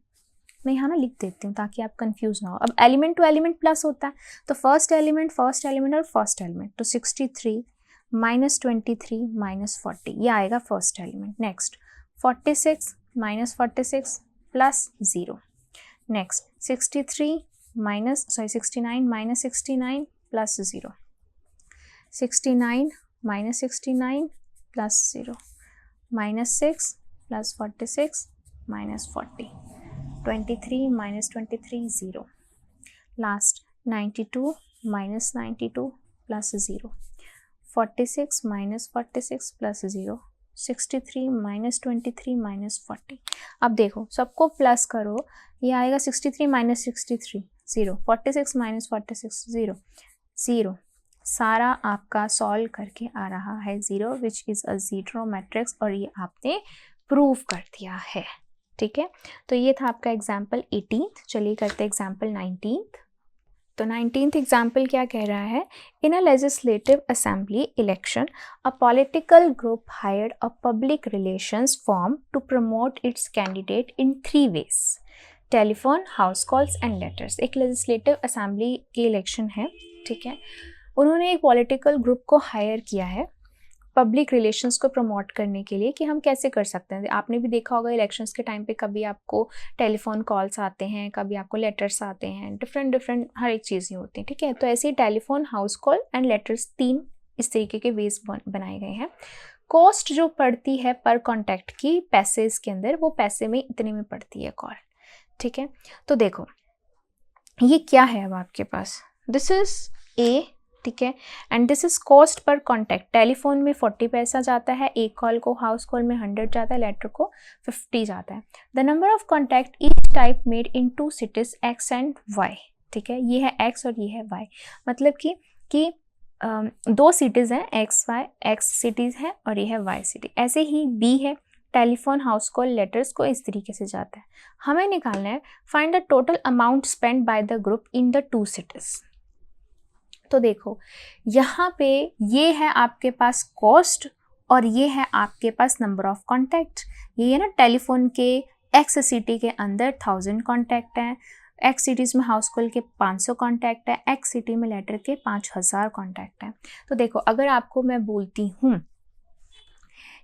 Speaker 1: मैं यहाँ ना लिख देती हूँ ताकि आप कंफ्यूज ना हो। अब एलिमेंट टू एलिमेंट प्लस होता है, तो फर्स्ट एलिमेंट और फर्स्ट एलिमेंट। तो 63 -23 -40 ये आएगा first element. Next 46 -46 +0। Next 69 -69 +0। 69 -69 +0 -6 +46 -40 23 -23 0। Last 92 -92 +0 46 -46 +0 63 -23 -40। अब देखो सबको प्लस करो, ये आएगा 63 -63 0 46 -46 0 0। सारा आपका सॉल्व करके आ रहा है 0 which is a zero matrix, और ये आपने प्रूव कर दिया है। ठीक है, तो ये था आपका एग्जाम्पल 18। चलिए करते एग्जाम्पल 19। तो 19th एग्जाम्पल क्या कह रहा है, in a legislative assembly election a political group hired a public relations firm to promote its candidate in 3 ways, telephone, house calls and letters. एक लेजिस्लेटिव असेंबली की इलेक्शन है, ठीक है, उन्होंने एक पॉलिटिकल ग्रुप को हायर किया है पब्लिक रिलेशंस को प्रमोट करने के लिए कि हम कैसे कर सकते हैं। आपने भी देखा होगा इलेक्शंस के टाइम पे कभी आपको टेलीफोन कॉल्स आते हैं, कभी आपको लेटर्स आते हैं, डिफरेंट हर एक चीज़ें होती हैं, ठीक है। तो ऐसे ही telephone, house call and letters 3 इस तरीके के वेज बनाए गए हैं। कॉस्ट जो पड़ती है पर कॉन्टैक्ट की पैसे के अंदर, वो पैसे में इतने में पड़ती है कॉल, ठीक है। तो देखो ये क्या है अब आपके पास, दिस इज ए, ठीक है, and this is cost per contact. Telephone में 40 पैसा जाता है एक कॉल को, हाउस कॉल में 100 जाता है, लेटर को 50 जाता है। The number of contact each type made in 2 cities X and Y, ठीक है, ये है X और ये है Y, मतलब कि 2 cities हैं X सिटीज़ है और ये है Y सिटी। ऐसे ही B है, टेलीफोन, हाउस कॉल, लेटर्स को इस तरीके से जाता है। हमें निकालना है find the total amount spend by the group in the 2 cities। तो देखो यहाँ पे ये है आपके पास कॉस्ट और ये है आपके पास नंबर ऑफ कॉन्टैक्ट। ये है ना, टेलीफोन के एक्स सिटी के अंदर 1000 कॉन्टैक्ट हैं, एक्स सिटीज़ में हाउस कॉल के 500 कॉन्टैक्ट है, एक्स सिटी में लेटर के 5000 कॉन्टैक्ट हैं। तो देखो अगर आपको मैं बोलती हूँ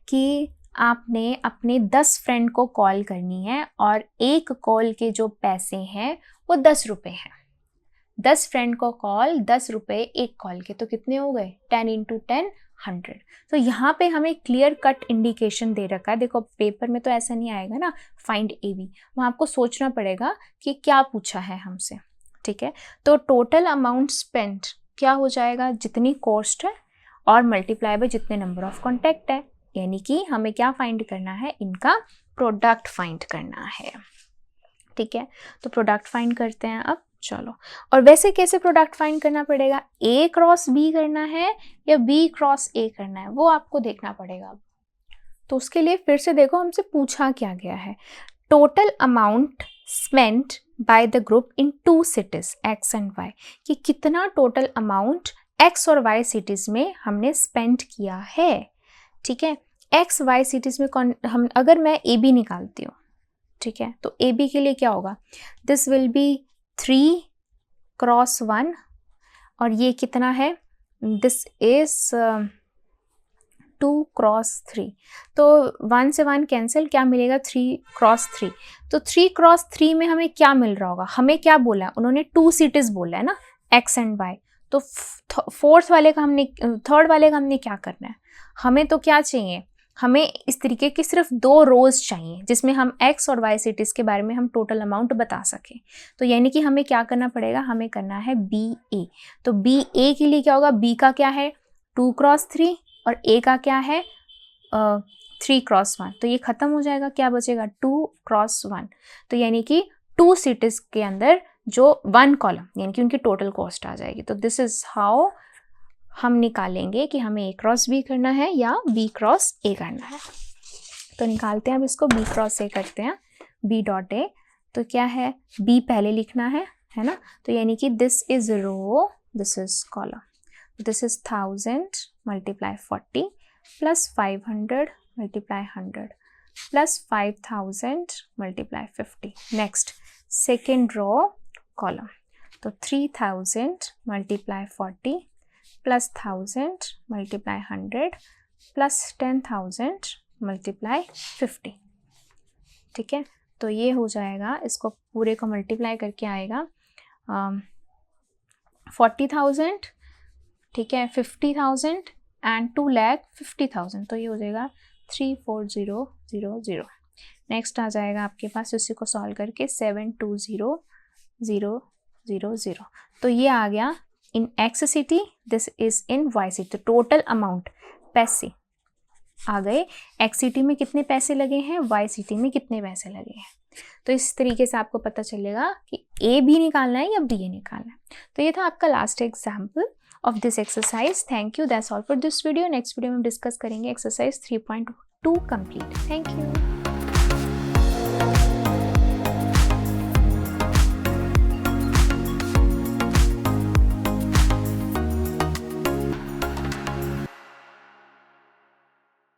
Speaker 1: कि आपने अपने 10 फ्रेंड को कॉल करनी है और एक कॉल के जो पैसे हैं वो 10 रुपये हैं, 10 फ्रेंड को कॉल 10 रुपये एक कॉल के, तो कितने हो गए 10 × 10 100। तो यहाँ पे हमें क्लियर कट इंडिकेशन दे रखा है। देखो पेपर में तो ऐसा नहीं आएगा ना फाइंड AB, वहाँ आपको सोचना पड़ेगा कि क्या पूछा है हमसे, ठीक है। तो टोटल अमाउंट स्पेंड क्या हो जाएगा, जितनी कॉस्ट है और मल्टीप्लाई बाय जितने नंबर ऑफ कॉन्टैक्ट है, यानी कि हमें क्या फाइंड करना है, इनका प्रोडक्ट फाइंड करना है, ठीक है। तो प्रोडक्ट फाइंड करते हैं अब, चलो। और वैसे कैसे प्रोडक्ट फाइंड करना पड़ेगा, A क्रॉस B करना है या B क्रॉस A करना है, वो आपको देखना पड़ेगा। तो उसके लिए फिर से देखो हमसे पूछा क्या गया है, total amount spent by the group in 2 cities X and Y, कि कितना टोटल अमाउंट X और Y सिटीज में हमने स्पेंड किया है, ठीक है। X Y सिटीज में हम अगर मैं AB निकालती हूँ, ठीक है, तो AB के लिए क्या होगा, दिस विल बी 3 × 1 और ये कितना है, दिस इज 2 × 3, तो 1 से 1 कैंसिल, क्या मिलेगा 3 × 3। तो 3 × 3 में हमें क्या मिल रहा होगा, हमें क्या बोला है उन्होंने, 2 cities बोला है ना X एंड Y। तो थर्ड वाले का हमने क्या करना है, हमें तो क्या चाहिए, हमें इस तरीके की सिर्फ 2 रोज चाहिए जिसमें हम X और Y सिटीज़ के बारे में हम टोटल अमाउंट बता सकें। तो यानी कि हमें क्या करना पड़ेगा, हमें करना है BA। तो BA के लिए क्या होगा, B का क्या है 2 × 3 और A का क्या है 3 × 1, तो ये खत्म हो जाएगा, क्या बचेगा 2 × 1। तो यानी कि 2 cities के अंदर जो 1 कॉलम यानी कि उनकी टोटल कॉस्ट आ जाएगी। तो दिस इज हाउ हम निकालेंगे कि हमें A क्रॉस B करना है या B क्रॉस A करना है। तो निकालते हैं अब इसको, B क्रॉस A करते हैं, B डॉट A। तो क्या है, B पहले लिखना है ना, तो यानी कि this is row, this is column, this is 1000 multiply 40 plus 500 multiply 100 plus 5000 multiply 50। Next second row column, तो 3000 multiply 40 plus 1000 multiply 100 plus 10,000 multiply 50, ठीक है। तो ये हो जाएगा, इसको पूरे को मल्टीप्लाई करके आएगा 40,000, ठीक है, 50,000 एंड 2,50,000, तो ये हो जाएगा 34000। नेक्स्ट आ जाएगा आपके पास उसी को सॉल्व करके 720,000। तो ये आ गया इन X city, this is in Y city. तो टोटल अमाउंट पैसे आ गए, X सिटी में कितने पैसे लगे हैं, Y सिटी में कितने पैसे लगे हैं। तो इस तरीके से आपको पता चलेगा कि A B निकालना है या B A निकालना है। तो ये था आपका last example of this exercise. Thank you, that's all for this video. Next video में हम डिस्कस करेंगे एक्सरसाइज 3.2 कंप्लीट। Thank you.